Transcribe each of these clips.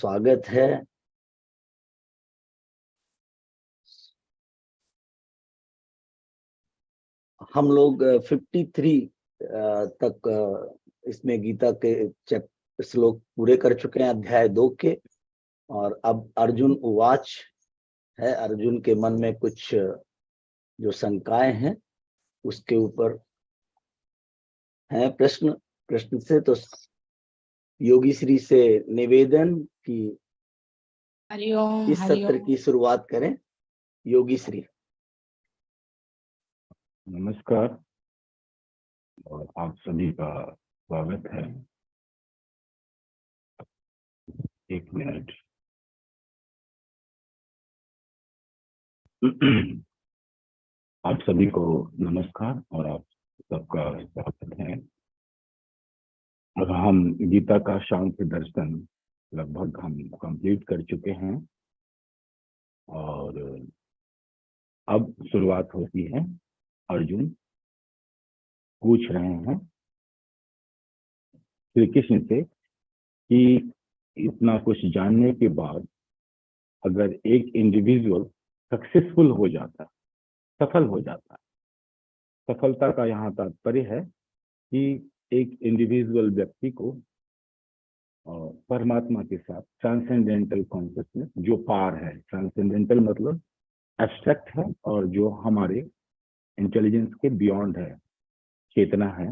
स्वागत है। हम लोग 53 तक इसमें गीता के श्लोक पूरे कर चुके हैं, अध्याय 2 के। और अब अर्जुन उवाच है। अर्जुन के मन में कुछ जो शंकाएं हैं उसके ऊपर है प्रश्न से तो योगी श्री से निवेदन की हरिओम इस सत्र की शुरुआत करें। योगी श्री। नमस्कार और आप सभी का स्वागत है। एक मिनट। आप सभी को नमस्कार और आप सबका स्वागत है। अब हम गीता का शांति दर्शन लगभग हम कंप्लीट कर चुके हैं और अब शुरुआत होती है। अर्जुन पूछ रहे हैं श्री कृष्ण से कि इतना कुछ जानने के बाद अगर एक इंडिविजुअल सक्सेसफुल हो जाता, सफल हो जाता, सफलता का यहाँ तात्पर्य है कि एक इंडिविजुअल व्यक्ति को परमात्मा के साथ ट्रांसेंडेंटल कॉन्शियसनेस जो पार है, ट्रांसेंडेंटल मतलब एब्स्ट्रैक्ट है और जो हमारे इंटेलिजेंस के बियॉन्ड है, चेतना है,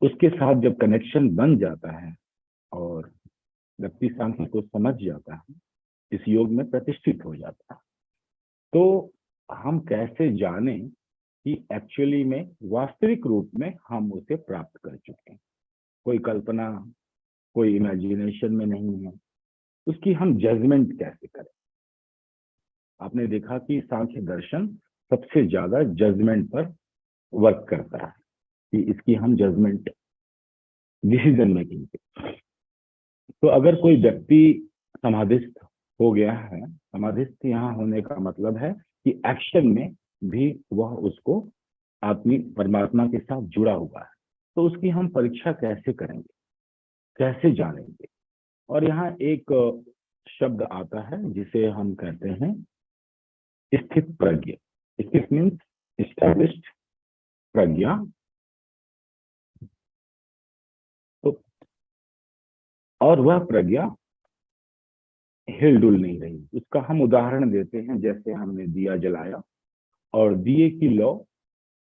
उसके साथ जब कनेक्शन बन जाता है और व्यक्ति सांख्य को समझ जाता है, इस योग में प्रतिष्ठित हो जाता है, तो हम कैसे जाने कि एक्चुअली में वास्तविक रूप में हम उसे प्राप्त कर चुके हैं। कोई कल्पना, कोई इमेजिनेशन में नहीं है, उसकी हम जजमेंट कैसे करें। आपने देखा कि सांख्य दर्शन सबसे ज्यादा जजमेंट पर वर्क करता है कि इसकी हम जजमेंट, डिसीजन मेकिंग पे। तो अगर कोई व्यक्ति समाधिस्थ हो गया है, समाधिस्थ यहाँ होने का मतलब है कि एक्शन में भी वह उसको आत्मी परमात्मा के साथ जुड़ा हुआ है, तो उसकी हम परीक्षा कैसे करेंगे, कैसे जानेंगे। और यहाँ एक शब्द आता है जिसे हम कहते हैं स्थित प्रज्ञ। स्थित मीन्स एस्टैब्लिश्ड, प्रज्ञा। तो और वह प्रज्ञा हिलडुल नहीं रही। उसका हम उदाहरण देते हैं, जैसे हमने दिया जलाया और दिए की लौ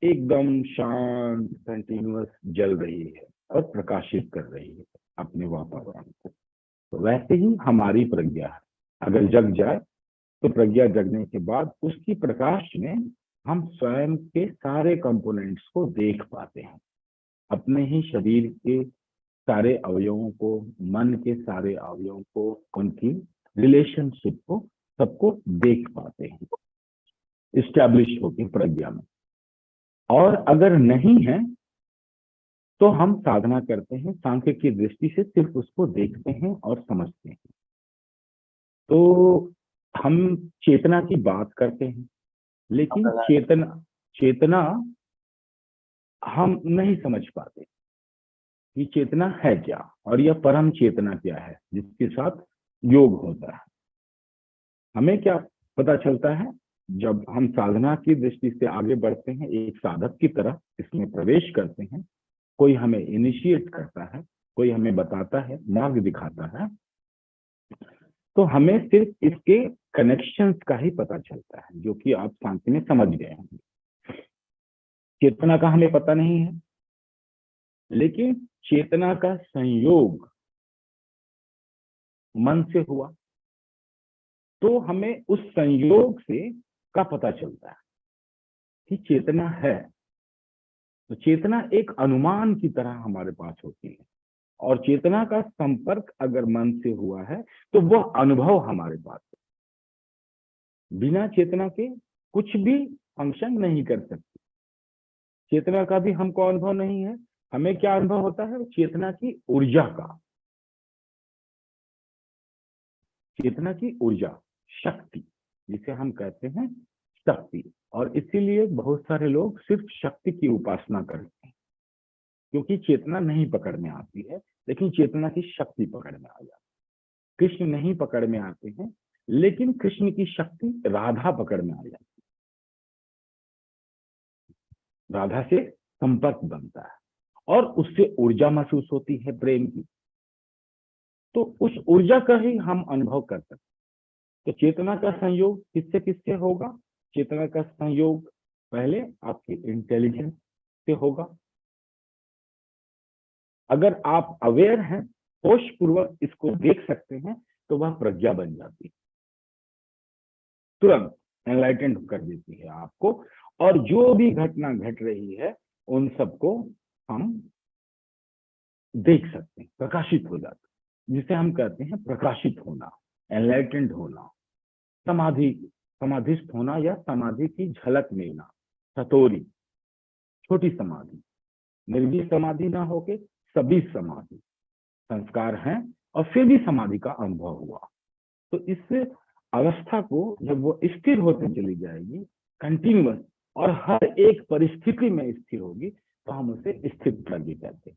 एकदम शांत कंटिन्यूअस जल रही है और प्रकाशित कर रही है अपने वातावरण को। तो वैसे ही हमारी प्रज्ञा है, अगर जग जाए तो प्रज्ञा जगने के बाद उसकी प्रकाश में हम स्वयं के सारे कंपोनेंट्स को देख पाते हैं, अपने ही शरीर के सारे अवयवों को, मन के सारे अवयवों को, उनकी रिलेशनशिप को, सबको देख पाते हैं, इस्टेब्लिश होकर प्रज्ञा में। और अगर नहीं है तो हम साधना करते हैं, सांख्य की दृष्टि से सिर्फ उसको देखते हैं और समझते हैं। तो हम चेतना की बात करते हैं, लेकिन चेतना हम नहीं समझ पाते कि चेतना है क्या और यह परम चेतना क्या है जिसके साथ योग होता है। हमें क्या पता चलता है जब हम साधना की दृष्टि से आगे बढ़ते हैं, एक साधक की तरह इसमें प्रवेश करते हैं, कोई हमें इनिशिएट करता है, कोई हमें बताता है, मार्ग दिखाता है, तो हमें सिर्फ इसके कनेक्शंस का ही पता चलता है, जो कि आप शांति में समझ गए हैं। चेतना का हमें पता नहीं है, लेकिन चेतना का संयोग मन से हुआ तो हमें उस संयोग से का पता चलता है कि चेतना है। तो चेतना एक अनुमान की तरह हमारे पास होती है, और चेतना का संपर्क अगर मन से हुआ है तो वह अनुभव हमारे पास है। बिना चेतना के कुछ भी फंक्शन नहीं कर सकते। चेतना का भी हमको अनुभव नहीं है। हमें क्या अनुभव होता है? चेतना की ऊर्जा का, चेतना की ऊर्जा, शक्ति, जिसे हम कहते हैं शक्ति। और इसीलिए बहुत सारे लोग सिर्फ शक्ति की उपासना करते हैं, क्योंकि चेतना नहीं पकड़ में आती है, लेकिन चेतना की शक्ति पकड़ में आ जाती है। कृष्ण नहीं पकड़ में आते हैं, लेकिन कृष्ण की शक्ति राधा पकड़ में आ जाती है, राधा से संपर्क बनता है और उससे ऊर्जा महसूस होती है प्रेम की। तो उस ऊर्जा का ही हम अनुभव कर सकते हैं। तो चेतना का संयोग किससे किससे होगा? चेतना का संयोग पहले आपकी इंटेलिजेंस से होगा। अगर आप अवेयर हैं, होश पूर्वक इसको देख सकते हैं, तो वह प्रज्ञा बन जाती है, तुरंत एनलाइटेंड कर देती है आपको। और जो भी घटना घट रही है उन सबको हम देख सकते हैं, प्रकाशित हो जाते हैं, जिसे हम कहते हैं प्रकाशित होना, एनलाइटेंड होना, समाधिस्थ होना या समाधि की झलक मिलना, सतोरी, छोटी समाधि, निर्जीव समाधि ना होके सभी समाधि संस्कार हैं और फिर भी समाधि का अनुभव हुआ। तो इस अवस्था को जब वो स्थिर होते चली जाएगी कंटिन्यूअस और हर एक परिस्थिति में स्थिर होगी, तो हम उसे स्थित प्रज्ञ कहते हैं।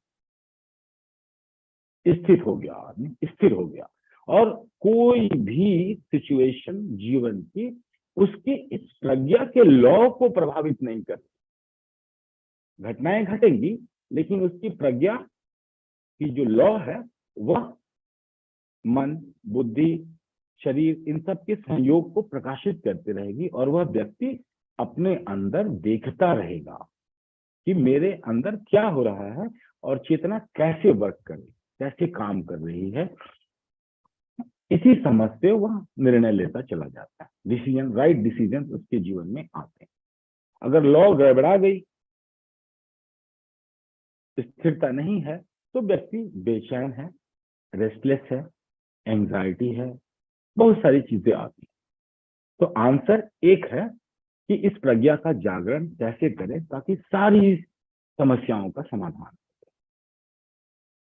स्थित हो गया आदमी, स्थिर हो गया, और कोई भी सिचुएशन जीवन की उसकी इस प्रज्ञा के लॉ को प्रभावित नहीं करती। घटनाएं घटेंगी लेकिन उसकी प्रज्ञा की जो लॉ है वह मन, बुद्धि, शरीर इन सब के संयोग को प्रकाशित करती रहेगी, और वह व्यक्ति अपने अंदर देखता रहेगा कि मेरे अंदर क्या हो रहा है और चेतना कैसे वर्क कर रही, कैसे काम कर रही है। इसी समझ से वह निर्णय लेता चला जाता है, डिसीजन, राइट डिसीजन उसके जीवन में आते हैं। अगर लॉ गड़बड़ा गई, स्थिरता नहीं है, तो व्यक्ति बेचैन है, रेस्टलेस है, एंजाइटी है, बहुत सारी चीजें आती हैं। तो आंसर एक है कि इस प्रज्ञा का जागरण कैसे करें ताकि सारी समस्याओं का समाधान हो।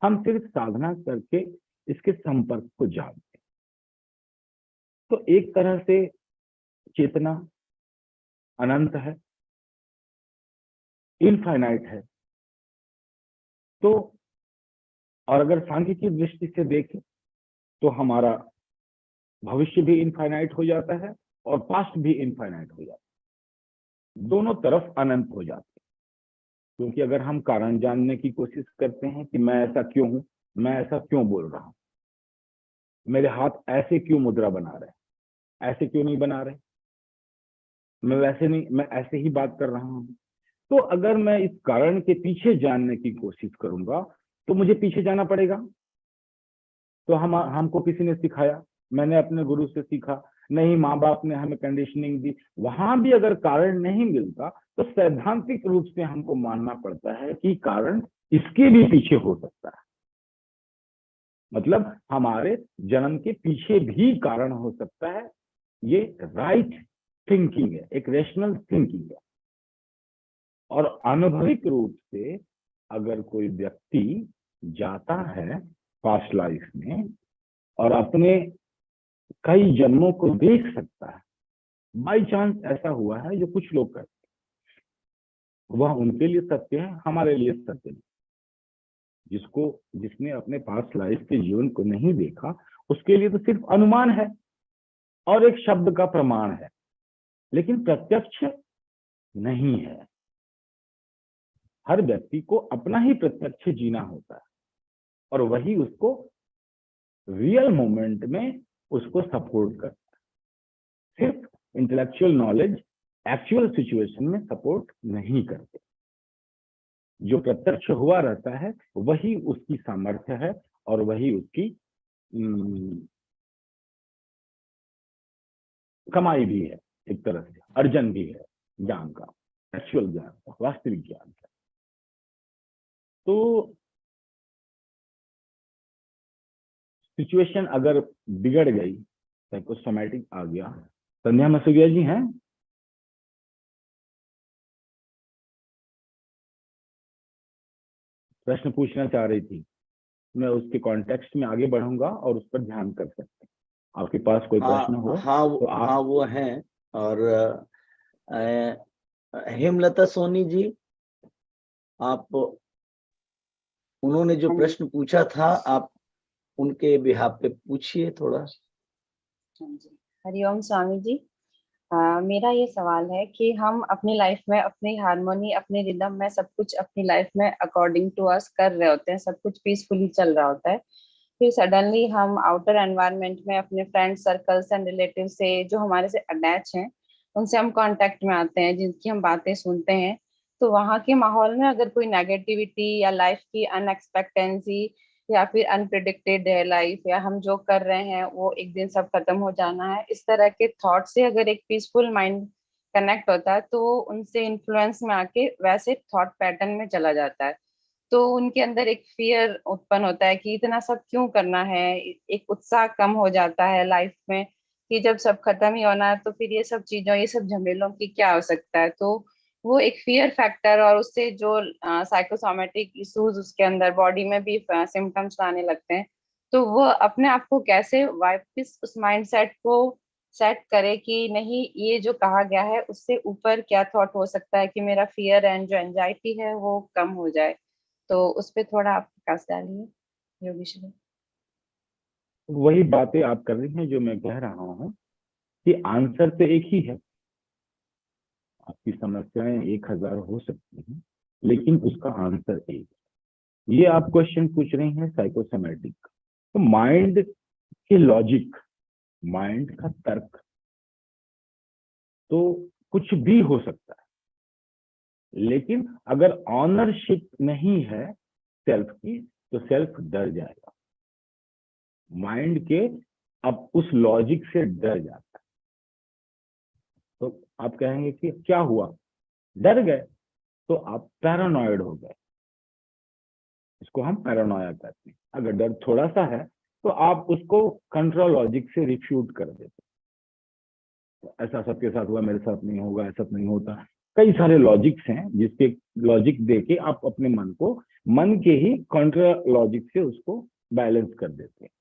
हम सिर्फ साधना करके इसके संपर्क को जानते हैं। तो एक तरह से चेतना अनंत है, इनफाइनाइट है। तो और अगर सांख्य की दृष्टि से देखें तो हमारा भविष्य भी इनफाइनाइट हो जाता है और पास्ट भी इनफाइनाइट हो जाता है, दोनों तरफ अनंत हो जाते हैं। क्योंकि अगर हम कारण जानने की कोशिश करते हैं कि मैं ऐसा क्यों हूं, मैं ऐसा क्यों बोल रहा हूं, मेरे हाथ ऐसे क्यों मुद्रा बना रहे, ऐसे क्यों नहीं बना रहे, मैं वैसे नहीं, मैं ऐसे ही बात कर रहा हूं। तो अगर मैं इस कारण के पीछे जानने की कोशिश करूंगा तो मुझे पीछे जाना पड़ेगा। तो हमको किसी ने सिखाया, मैंने अपने गुरु से सीखा, नहीं माँ बाप ने हमें कंडीशनिंग दी, वहां भी अगर कारण नहीं मिलता तो सैद्धांतिक रूप से हमको मानना पड़ता है कि कारण इसके भी पीछे हो सकता है। मतलब हमारे जन्म के पीछे भी कारण हो सकता है। ये राइट थिंकिंग है, एक रेशनल थिंकिंग है। और अनुभविक रूप से अगर कोई व्यक्ति जाता है पास्ट लाइफ में और अपने कई जन्मों को देख सकता है, बाई चांस ऐसा हुआ है जो कुछ लोग करते हैं, वह उनके लिए सत्य है, हमारे लिए सत्य नहीं। जिसने अपने पास्ट लाइफ के जीवन को नहीं देखा उसके लिए तो सिर्फ अनुमान है और एक शब्द का प्रमाण है, लेकिन प्रत्यक्ष नहीं है। हर व्यक्ति को अपना ही प्रत्यक्ष जीना होता है और वही उसको रियल मोमेंट में उसको सपोर्ट करता है। सिर्फ इंटेलेक्चुअल नॉलेज एक्चुअल सिचुएशन में सपोर्ट नहीं करते। जो प्रत्यक्ष हुआ रहता है वही उसकी सामर्थ्य है और वही उसकी कमाई भी है, एक तरह से अर्जन भी है ज्ञान का, एक्चुअल ज्ञान का, वास्तविक ज्ञान का। तो सिचुएशन अगर बिगड़ गई, साइकोसोमैटिक आ गया। संध्या मसूरिया जी हैं? प्रश्न पूछना चाह रही थी, मैं उसके कॉन्टेक्स्ट में आगे बढ़ूंगा और उस पर ध्यान कर सकते हैं। आपके पास कोई प्रश्न हो तो आप... हाँ वो हैं। और हेमलता सोनी जी, आप, उन्होंने जो प्रश्न पूछा था, आप उनके बिहाफ पे पूछिए थोड़ा। हरिओम स्वामी जी। मेरा ये सवाल है कि हम अपनी लाइफ में अपनी हार्मोनी, अपने रिदम में सब कुछ अपनी लाइफ में अकॉर्डिंग टू अस कर रहे होते हैं, सब कुछ पीसफुली चल रहा होता है। फिर सडनली हम आउटर एनवायरनमेंट में अपने फ्रेंड सर्कल्स एंड रिलेटिव से जो हमारे से अटैच हैं, उनसे हम कांटेक्ट में आते हैं, जिनकी हम बातें सुनते हैं। तो वहाँ के माहौल में अगर कोई नेगेटिविटी या लाइफ की अनएक्सपेक्टेंसी या फिर अनप्रिडिक्टेड है लाइफ, या हम जो कर रहे हैं वो एक दिन सब खत्म हो जाना है, इस तरह के थॉट से अगर एक पीसफुल माइंड कनेक्ट होता है तो उनसे इन्फ्लुएंस में आके वैसे थॉट पैटर्न में चला जाता है। तो उनके अंदर एक फियर उत्पन्न होता है कि इतना सब क्यों करना है, एक उत्साह कम हो जाता है लाइफ में कि जब सब खत्म ही होना है तो फिर ये सब चीजों, ये सब झमेलों की क्या हो सकता है। तो वो एक फियर फैक्टर, और उससे जो साइकोसोमेटिक इश्यूज उसके अंदर बॉडी में भी सिम्टम्स आने लगते हैं। तो वो अपने आप को कैसे वापस उस माइंडसेट को सेट करे कि नहीं, ये जो कहा गया है उससे ऊपर क्या थॉट हो सकता है कि मेरा फियर एंड जो एंजाइटी है वो कम हो जाए। तो उस पे थोड़ा आप प्रकाश डालिए योगेश जी। वही बातें आप कर रही हैं जो मैं कह रहा हूँ कि आंसर तो एक ही है। आपकी समस्याएं 1000 हो सकती हैं, लेकिन उसका आंसर एक है। ये आप क्वेश्चन पूछ रही हैं साइकोसोमैटिक, तो माइंड के लॉजिक, माइंड का तर्क तो कुछ भी हो सकता है, लेकिन अगर ऑनरशिप नहीं है सेल्फ की तो सेल्फ डर जाएगा। माइंड के अब उस लॉजिक से डर जाता है। तो आप कहेंगे कि क्या हुआ, डर गए, तो आप पैरानॉइड हो गए। इसको हम पैरानोया कहते हैं। अगर डर थोड़ा सा है तो आप उसको कंट्रोल लॉजिक से रिफ्यूट कर देते हैं। ऐसा सबके साथ हुआ, मेरे साथ नहीं होगा, ऐसा नहीं होता। कई सारे लॉजिक्स हैं जिसके लॉजिक देके आप अपने मन को, मन के ही कंट्रोल लॉजिक से उसको बैलेंस कर देते हैं।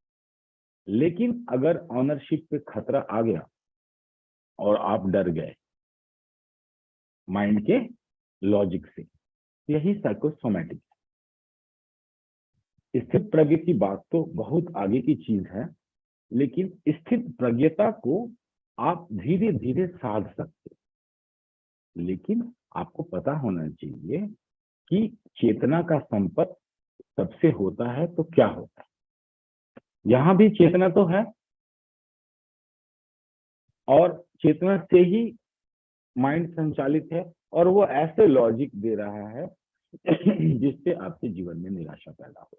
लेकिन अगर ऑनरशिप पे खतरा आ गया और आप डर गए माइंड के लॉजिक से, यही साइकोसोमैटिक है। स्थित प्रज्ञ की बात तो बहुत आगे की चीज है, लेकिन स्थित प्रज्ञता को आप धीरे धीरे साध सकते, लेकिन आपको पता होना चाहिए कि चेतना का संपर्क सबसे होता है तो क्या होता है। यहां भी चेतना तो है, और चेतना से ही माइंड संचालित है, और वो ऐसे लॉजिक दे रहा है जिससे आपके जीवन में निराशा पैदा हो।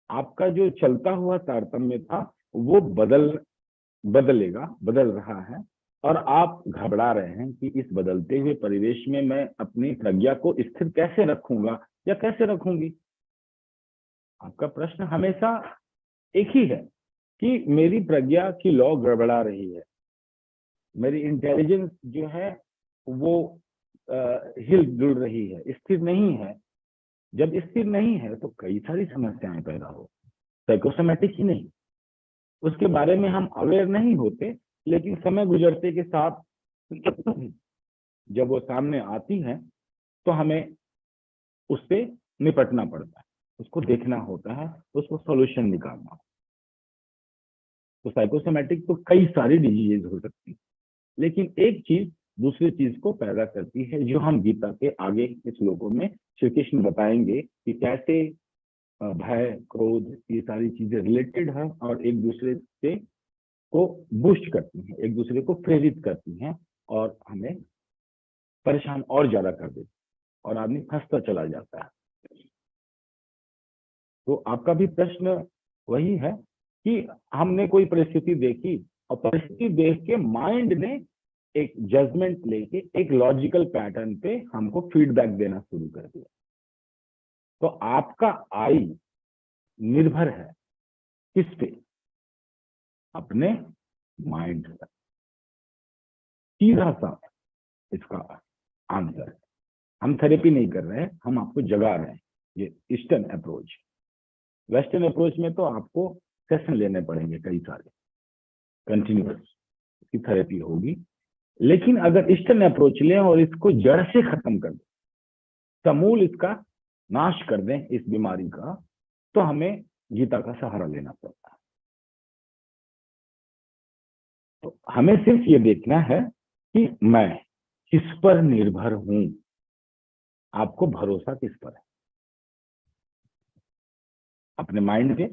आपका जो चलता हुआ तारतम्य था वो बदल रहा है, और आप घबरा रहे हैं कि इस बदलते हुए परिवेश में मैं अपनी प्रज्ञा को स्थिर कैसे रखूंगा या कैसे रखूंगी। आपका प्रश्न हमेशा एक ही है कि मेरी प्रज्ञा की लॉ गड़बड़ा रही है, मेरी इंटेलिजेंस जो है वो हिल जुल रही है, स्थिर नहीं है। जब स्थिर नहीं है तो कई सारी समस्याएं पैदा हो, साइकोसोमैटिक ही नहीं, उसके बारे में हम अवेयर नहीं होते, लेकिन समय गुजरते के साथ जब वो सामने आती हैं तो हमें उससे निपटना पड़ता है, उसको देखना होता है, उसको सॉल्यूशन निकालना। तो साइकोसोमैटिक तो कई सारी डिजीज हो सकती है, लेकिन एक चीज दूसरी चीज को पैदा करती है, जो हम गीता के आगे के श्लोकों में श्री कृष्ण बताएंगे कि कैसे भय, क्रोध, ये सारी चीजें रिलेटेड है और एक दूसरे से को बूस्ट करती हैं, एक दूसरे को प्रेरित करती हैं, और हमें परेशान और ज्यादा कर देती, और आदमी फंसता चला जाता है। तो आपका भी प्रश्न वही है कि हमने कोई परिस्थिति देखी, और परिस्थिति देख के माइंड ने एक जजमेंट लेके एक लॉजिकल पैटर्न पे हमको फीडबैक देना शुरू कर दिया। तो आपका आई निर्भर है किस पे? अपने माइंड पर। सीधा सा इसका आंसर। हम थेरेपी नहीं कर रहे हैं, हम आपको जगा रहे हैं। ये ईस्टर्न अप्रोच। वेस्टर्न अप्रोच में तो आपको सेशन लेने पड़ेंगे कई सारे, कंटिन्यूअस इसकी थेरेपी होगी। लेकिन अगर ईस्टर्न अप्रोच लें और इसको जड़ से खत्म कर दें, समूल इसका नाश कर दें इस बीमारी का, तो हमें गीता का सहारा लेना पड़ता है। तो हमें सिर्फ ये देखना है कि मैं किस पर निर्भर हूं, आपको भरोसा किस पर है, अपने माइंड पे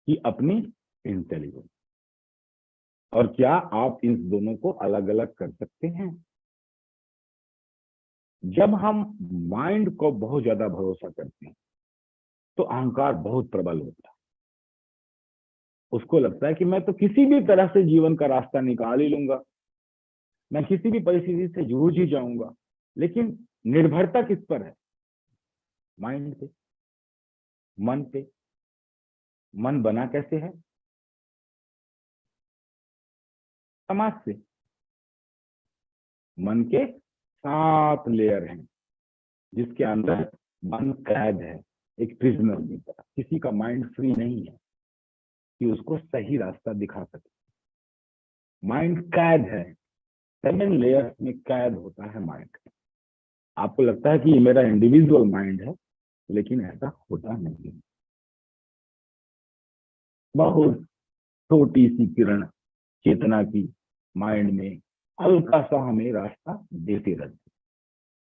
कि अपनी इंटेलिजेंस। और क्या आप इन दोनों को अलग अलग कर सकते हैं? जब हम माइंड को बहुत ज्यादा भरोसा करते हैं तो अहंकार बहुत प्रबल होता है। उसको लगता है कि मैं तो किसी भी तरह से जीवन का रास्ता निकाल ही लूंगा, मैं किसी भी परिस्थिति से जूझ ही जाऊंगा। लेकिन निर्भरता किस पर है? माइंड पे, मन पे। मन बना कैसे है? समाज से। मन के 7 लेयर हैं जिसके अंदर मन कैद है, एक प्रिजनर की तरह। किसी का माइंड फ्री नहीं है कि उसको सही रास्ता दिखा सके। माइंड कैद है, 7 लेयर्स में कैद होता है माइंड। आपको लगता है कि ये मेरा इंडिविजुअल माइंड है, लेकिन ऐसा होता नहीं। बहुत छोटी सी किरण चेतना की माइंड में हल्का सा हमें रास्ता देते रहती,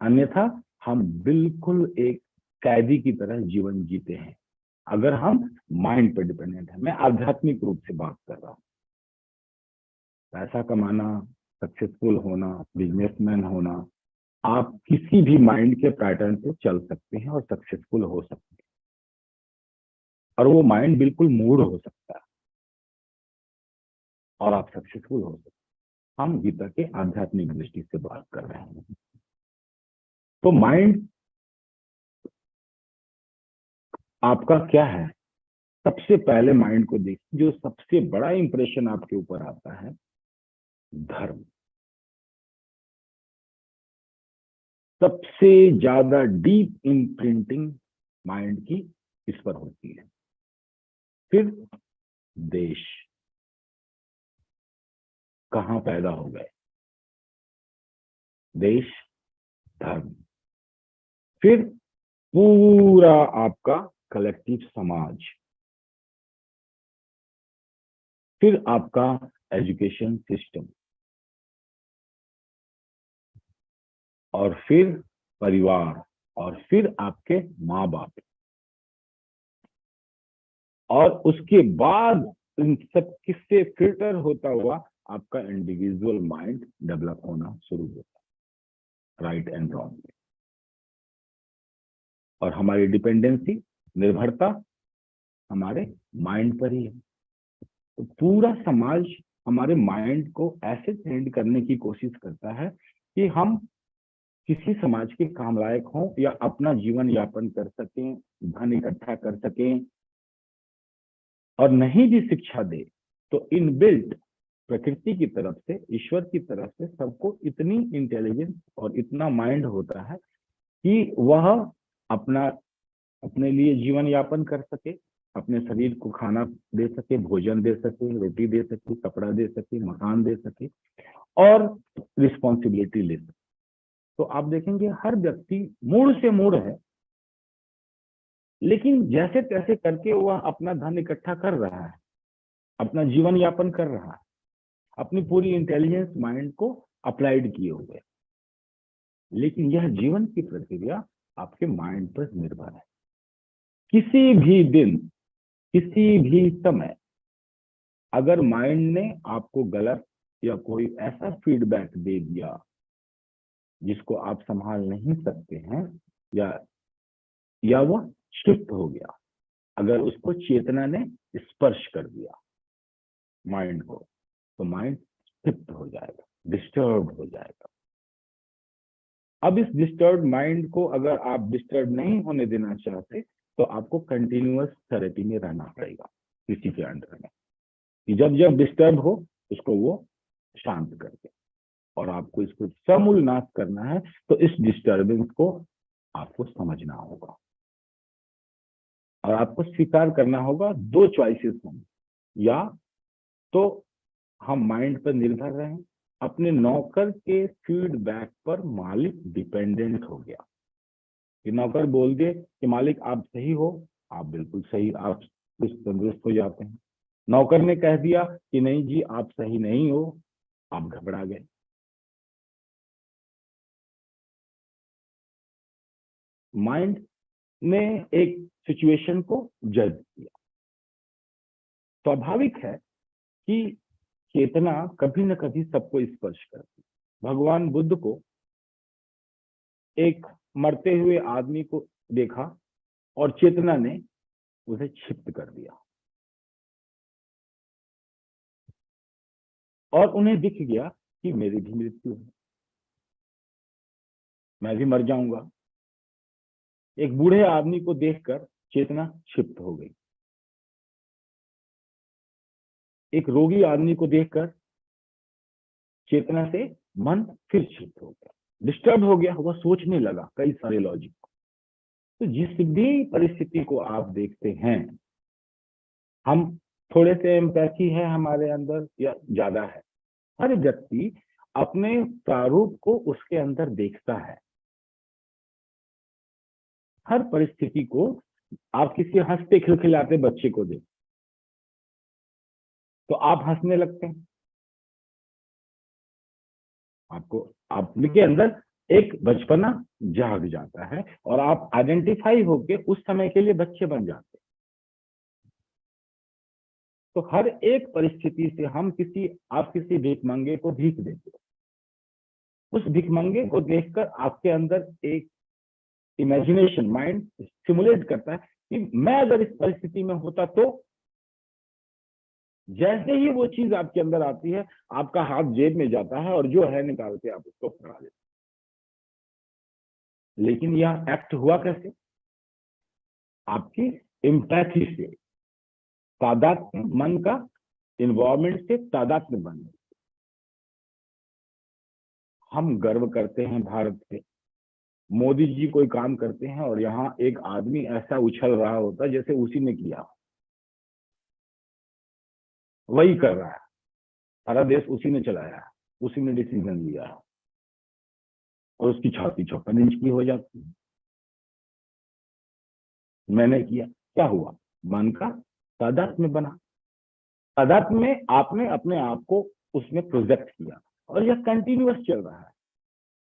अन्यथा हम बिल्कुल एक कैदी की तरह जीवन जीते हैं अगर हम माइंड पर डिपेंडेंट है। मैं आध्यात्मिक रूप से बात कर रहा हूँ। पैसा कमाना, सक्सेसफुल होना, बिजनेसमैन होना, आप किसी भी माइंड के पैटर्न पे चल सकते हैं और सक्सेसफुल हो सकते हैं। और वो माइंड बिल्कुल मूड हो सकता है और आप सक्सेसफुल हो सकते हैं। हम गीता के आध्यात्मिक दृष्टि से बात कर रहे हैं। तो माइंड आपका क्या है? सबसे पहले माइंड को देखिए, जो सबसे बड़ा इंप्रेशन आपके ऊपर आता है, धर्म। सबसे ज्यादा डीप इम्प्रिंटिंग माइंड की इस पर होती है। फिर देश, कहां पैदा हो गए, देश, धर्म। फिर पूरा आपका कलेक्टिव समाज। फिर आपका एजुकेशन सिस्टम। और फिर परिवार। और फिर आपके माँ बाप। और उसके बाद इन सब किससे फिल्टर होता हुआ आपका इंडिविजुअल माइंड डेवलप होना शुरू होता है, राइट एंड रॉन्ग। और हमारी डिपेंडेंसी, निर्भरता हमारे माइंड पर ही है। तो पूरा समाज हमारे माइंड को ऐसे ट्रेंड करने की कोशिश करता है कि हम किसी समाज के काम लायक हों या अपना जीवन यापन कर सकें, धन इकट्ठा कर सकें। और नहीं भी शिक्षा दे तो इनबिल्ट प्रकृति की तरफ से, ईश्वर की तरफ से सबको इतनी इंटेलिजेंस और इतना माइंड होता है कि वह अपना अपने लिए जीवन यापन कर सके, अपने शरीर को खाना दे सके, भोजन दे सके, रोटी दे सके, कपड़ा दे सके, मकान दे सके और रिस्पॉन्सिबिलिटी ले सके। तो आप देखेंगे हर व्यक्ति मूड से मूड है, लेकिन जैसे तैसे करके वह अपना धन इकट्ठा कर रहा है, अपना जीवन यापन कर रहा है, अपनी पूरी इंटेलिजेंस माइंड को अप्लाइड किए हुए। लेकिन यह जीवन की प्रक्रिया आपके माइंड पर निर्भर है। किसी भी दिन, किसी भी समय अगर माइंड ने आपको गलत या कोई ऐसा फीडबैक दे दिया जिसको आप संभाल नहीं सकते हैं, या वह शिफ्ट हो गया, अगर उसको चेतना ने स्पर्श कर दिया माइंड को, तो माइंड शिफ्ट हो जाएगा, डिस्टर्ब हो जाएगा। अब इस डिस्टर्ब माइंड को अगर आप डिस्टर्ब नहीं होने देना चाहते तो आपको कंटिन्यूअस थेरेपी में रहना पड़ेगा किसी के अंडर में, कि जब जब डिस्टर्ब हो उसको वो शांत कर दे। और आपको इसको समूल नाश करना है तो इस डिस्टर्बेंस को आपको समझना होगा और आपको स्वीकार करना होगा। 2 चॉइसेस होंगे, या तो हम माइंड पर निर्भर रहें, अपने नौकर के फीडबैक पर मालिक डिपेंडेंट हो गया कि नौकर बोल दे कि मालिक आप सही हो, आप बिल्कुल सही, आप तंदुरुस्त हो जाते हैं। नौकर ने कह दिया कि नहीं जी आप सही नहीं हो, आप घबरा गए। माइंड ने एक सिचुएशन को जज किया। स्वाभाविक है कि चेतना कभी न कभी सबको स्पर्श करती। भगवान बुद्ध को एक मरते हुए आदमी को देखा और चेतना ने उसे क्षिप्त कर दिया और उन्हें दिख गया कि मेरी भी मृत्यु है, मैं भी मर जाऊंगा। एक बूढ़े आदमी को देखकर चेतना क्षिप्त हो गई। एक रोगी आदमी को देखकर चेतना से मन फिर क्षिप्त हो गया, डिस्टर्ब हो गया, वह सोचने लगा कई सारे लॉजिक। तो जिस भी परिस्थिति को आप देखते हैं, हम थोड़े से एम्पैथी है हमारे अंदर या ज्यादा है, हर व्यक्ति अपने प्रारूप को उसके अंदर देखता है। हर परिस्थिति को, आप किसी हंसते खिलखिलाते बच्चे को देख तो आप हंसने लगते हैं। आपके अंदर एक बचपना जाग जाता है और आप आइडेंटिफाई होके उस समय के लिए बच्चे बन जाते हैं। तो हर एक परिस्थिति से आप किसी भिखमंगे को भीख देते हो, उस भिखमंगे को देखकर आपके अंदर एक इमेजिनेशन माइंड स्टिमुलेट करता है कि मैं अगर इस परिस्थिति में होता तो। जैसे ही वो चीज आपके अंदर आती है, आपका हाथ जेब में जाता है और जो है निकाल के आप उसको पकड़ा देते। लेकिन यह एक्ट हुआ कैसे? आपकी एम्पैथी से, तादात्म्य, मन का इन्वायरमेंट से तादात्म्य बनने। हम गर्व करते हैं भारत पे, मोदी जी कोई काम करते हैं और यहाँ एक आदमी ऐसा उछल रहा होता है जैसे उसी ने किया, वही कर रहा है, सारा देश उसी ने चलाया है, उसी ने डिसीजन लिया है, और उसकी छाती 56 इंच की हो जाती है। मैंने किया, क्या हुआ? मन का तादात्म्य बना। तादात्म्य में आपने अपने आप को उसमें प्रोजेक्ट किया और यह कंटिन्यूअस चल रहा है।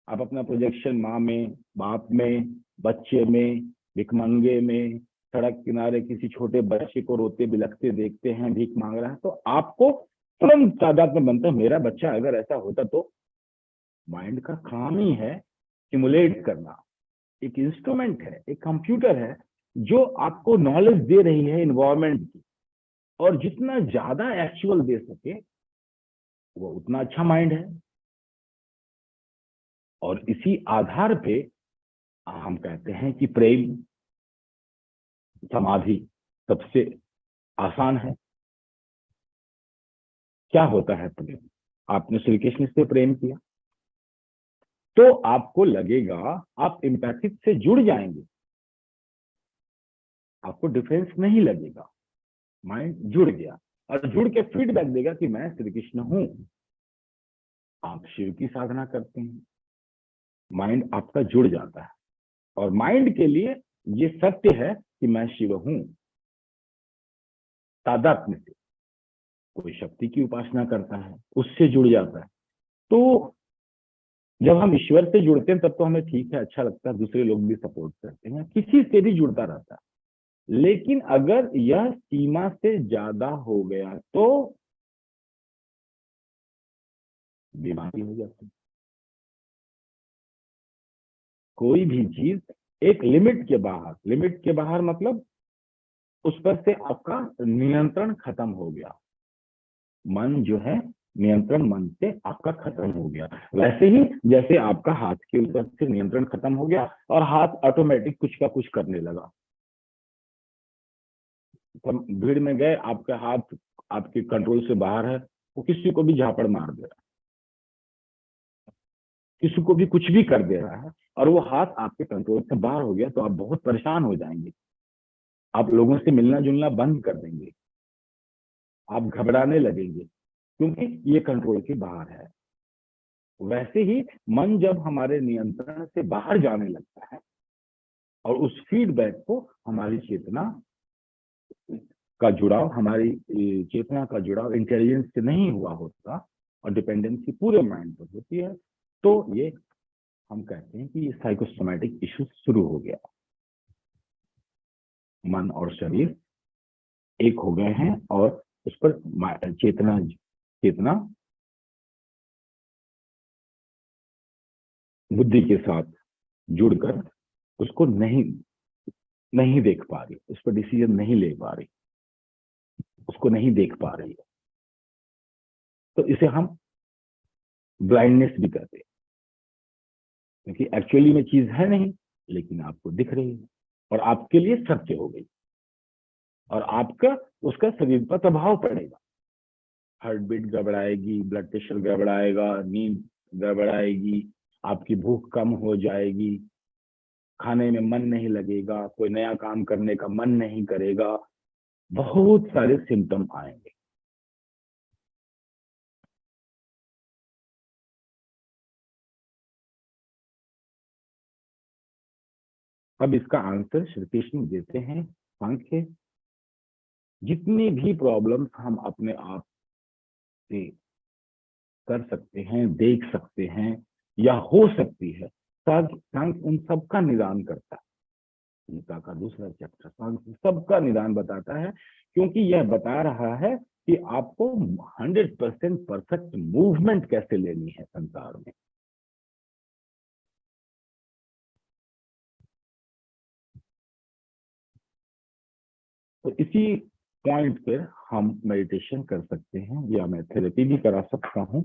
आप अपना प्रोजेक्शन माँ में, बाप में, बच्चे में, भिखमंगे में, सड़क किनारे किसी छोटे बच्चे को रोते बिलखते देखते हैं, भीख मांग रहा है, तो आपको तुरंत तादात्म्य बनता है, मेरा बच्चा अगर ऐसा होता तो। माइंड का काम ही है सिमुलेट करना। एक इंस्ट्रूमेंट है, एक कंप्यूटर है जो आपको नॉलेज दे रही है इन्वायरमेंट की, और जितना ज्यादा एक्चुअल दे सके वो उतना अच्छा माइंड है। और इसी आधार पे हम कहते हैं कि प्रेम समाधि सबसे आसान है। क्या होता है प्रेम? आपने श्री कृष्ण से प्रेम किया तो आपको लगेगा आप एम्पैथिक से जुड़ जाएंगे, आपको डिफरेंस नहीं लगेगा, माइंड जुड़ गया और जुड़ के फीडबैक देगा कि मैं श्री कृष्ण हूं। आप शिव की साधना करते हैं, माइंड आपका जुड़ जाता है और माइंड के लिए ये सत्य है कि मैं शिव हूं। तादात्म्य से कोई शक्ति की उपासना करता है, उससे जुड़ जाता है। तो जब हम ईश्वर से जुड़ते हैं तब तो हमें ठीक है, अच्छा लगता है, दूसरे लोग भी सपोर्ट करते हैं, किसी से भी जुड़ता रहता है। लेकिन अगर यह सीमा से ज्यादा हो गया तो बीमारी हो जाती है। कोई भी चीज एक लिमिट के बाहर मतलब उस पर से आपका नियंत्रण खत्म हो गया। मन जो है, नियंत्रण मन से आपका खत्म हो गया। वैसे ही जैसे आपका हाथ के ऊपर से नियंत्रण खत्म हो गया और हाथ ऑटोमेटिक कुछ का कुछ करने लगा। तो भीड़ में गए, आपका हाथ आपके कंट्रोल से बाहर है, वो किसी को भी झापड़ मार दे रहा है, किसी को भी कुछ भी कर दे रहा है और वो हाथ आपके कंट्रोल से बाहर हो गया, तो आप बहुत परेशान हो जाएंगे। आप लोगों से मिलना जुलना बंद कर देंगे, आप घबराने लगेंगे क्योंकि ये कंट्रोल के बाहर है। वैसे ही मन जब हमारे नियंत्रण से बाहर जाने लगता है और उस फीडबैक को हमारी चेतना का जुड़ाव, हमारी चेतना का जुड़ाव इंटेलिजेंस से नहीं हुआ होता और डिपेंडेंसी पूरे माइंड पर होती है, तो ये हम कहते हैं कि ये साइकोसोमैटिक इश्यू शुरू हो गया। मन और शरीर एक हो गए हैं और उस पर चेतना चेतना बुद्धि के साथ जुड़कर उसको नहीं देख पा रही, उस पर डिसीजन नहीं ले पा रही, उसको नहीं देख पा रही है। तो इसे हम ब्लाइंडनेस भी कहते हैं, क्योंकि एक्चुअली में चीज है नहीं लेकिन आपको दिख रही है और आपके लिए सत्य हो गई और आपका उसका शरीर पर प्रभाव पड़ेगा। हार्ट बीट गड़बड़ाएगी, ब्लड प्रेशर गड़बड़ाएगा, नींद गड़बड़ाएगी, आपकी भूख कम हो जाएगी, खाने में मन नहीं लगेगा, कोई नया काम करने का मन नहीं करेगा, बहुत सारे सिम्टम आएंगे। अब इसका आंसर श्री कृष्ण देते हैं। सांख्य, जितनी भी प्रॉब्लम्स हम अपने आप से कर सकते हैं, देख सकते हैं या हो सकती है, सांख्य उन सबका निदान करता है। गीता का दूसरा चैप्टर सांख्य सबका निदान बताता है, क्योंकि यह बता रहा है कि आपको 100% परफेक्ट मूवमेंट कैसे लेनी है संसार में। तो इसी पॉइंट पर हम मेडिटेशन कर सकते हैं या मैं थेरेपी भी करा सकता हूं।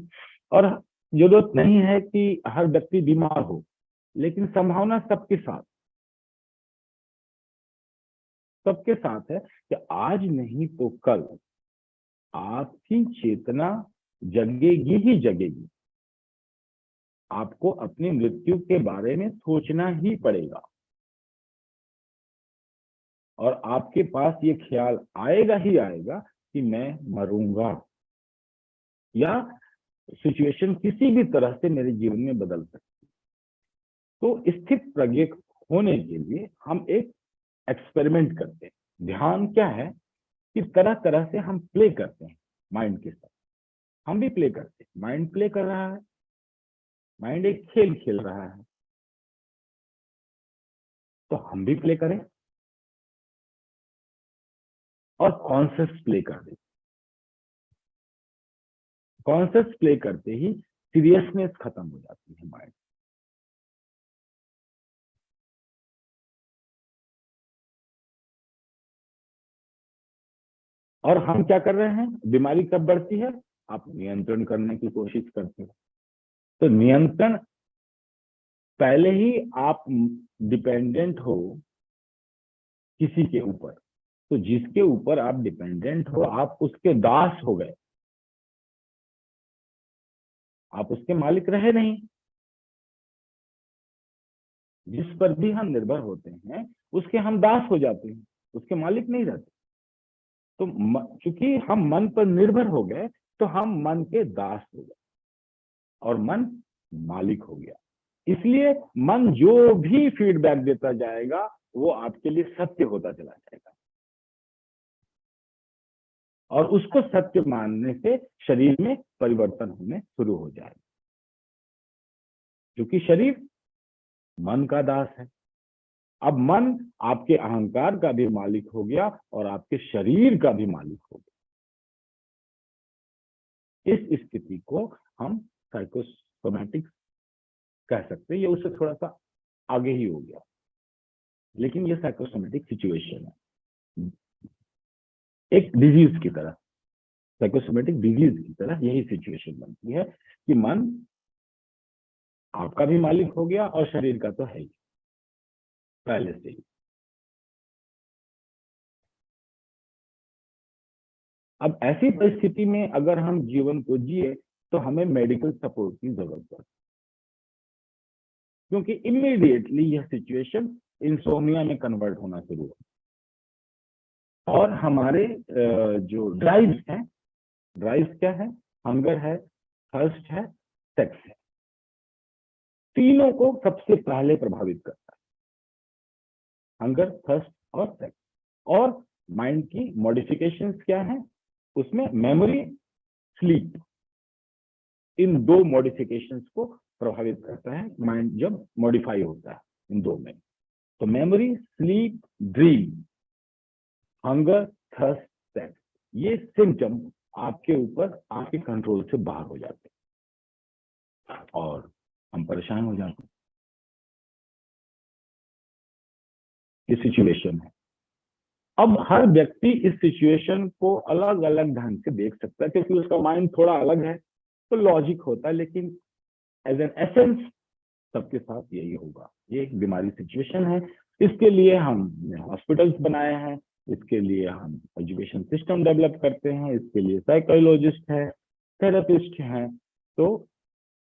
और जरूरत नहीं है कि हर व्यक्ति बीमार हो, लेकिन संभावना सबके साथ है कि आज नहीं तो कल आपकी चेतना जगेगी ही जगेगी। आपको अपनी मृत्यु के बारे में सोचना ही पड़ेगा और आपके पास ये ख्याल आएगा ही आएगा कि मैं मरूंगा या सिचुएशन किसी भी तरह से मेरे जीवन में बदल सकती है। तो स्थित प्रज्ञ होने के लिए हम एक एक्सपेरिमेंट करते हैं। ध्यान क्या है कि तरह तरह से हम प्ले करते हैं माइंड के साथ। हम भी प्ले करते हैं, माइंड प्ले कर रहा है, माइंड एक खेल खेल रहा है, तो हम भी प्ले करें और कॉन्शियस प्ले कर दें। कॉन्शियस प्ले करते ही सीरियसनेस खत्म हो जाती है माइंड। और हम क्या कर रहे हैं, बीमारी कब बढ़ती है, आप नियंत्रण करने की कोशिश करते हो। तो नियंत्रण पहले ही आप डिपेंडेंट हो किसी के ऊपर, तो जिसके ऊपर आप डिपेंडेंट हो आप उसके दास हो गए, आप उसके मालिक रहे नहीं। जिस पर भी हम निर्भर होते हैं उसके हम दास हो जाते हैं, उसके मालिक नहीं रहते। तो चूंकि हम मन पर निर्भर हो गए तो हम मन के दास हो गए और मन मालिक हो गया। इसलिए मन जो भी फीडबैक देता जाएगा वो आपके लिए सत्य होता चला जाएगा और उसको सत्य मानने से शरीर में परिवर्तन होने शुरू हो जाएगा, क्योंकि शरीर मन का दास है। अब मन आपके अहंकार का भी मालिक हो गया और आपके शरीर का भी मालिक हो गया। इस स्थिति को हम साइकोसोमैटिक कह सकते हैं। ये उससे थोड़ा सा आगे ही हो गया, लेकिन ये साइकोसोमैटिक सिचुएशन है, एक डिजीज की तरह। साइकोसोमैटिक डिजीज की तरह यही सिचुएशन बनती है कि मन आपका भी मालिक हो गया और शरीर का तो है ही पहले से ही। अब ऐसी परिस्थिति में अगर हम जीवन को जिए तो हमें मेडिकल सपोर्ट की जरूरत है, क्योंकि इमीडिएटली यह सिचुएशन इंसोमिया में कन्वर्ट होना शुरू हो और हमारे जो ड्राइव्स हैं, ड्राइव्स क्या है, हंगर है, थर्स्ट है, सेक्स है, तीनों को सबसे पहले प्रभावित करता है। हंगर, थर्स्ट और सेक्स। और माइंड की मॉडिफिकेशंस क्या है उसमें? मेमोरी, स्लीप, इन दो मॉडिफिकेशंस को प्रभावित करता है माइंड जब मॉडिफाई होता है इन दो में। तो memory, sleep, dream, hunger, thirst, sex, ये सिम्टम आपके ऊपर, आपके कंट्रोल से बाहर हो जाते हैं और हम परेशान हो जाते हैं। ये सिचुएशन है। अब हर व्यक्ति इस सिचुएशन को अलग अलग ढंग से देख सकता है क्योंकि उसका माइंड थोड़ा अलग है, तो लॉजिक होता है, लेकिन एज एन एसेंस सबके साथ यही होगा। ये एक बीमारी सिचुएशन है। इसके लिए हमने हॉस्पिटल्स बनाए हैं, इसके लिए हम एजुकेशन सिस्टम डेवलप करते हैं, इसके लिए साइकोलॉजिस्ट है, थेरेपिस्ट हैं। तो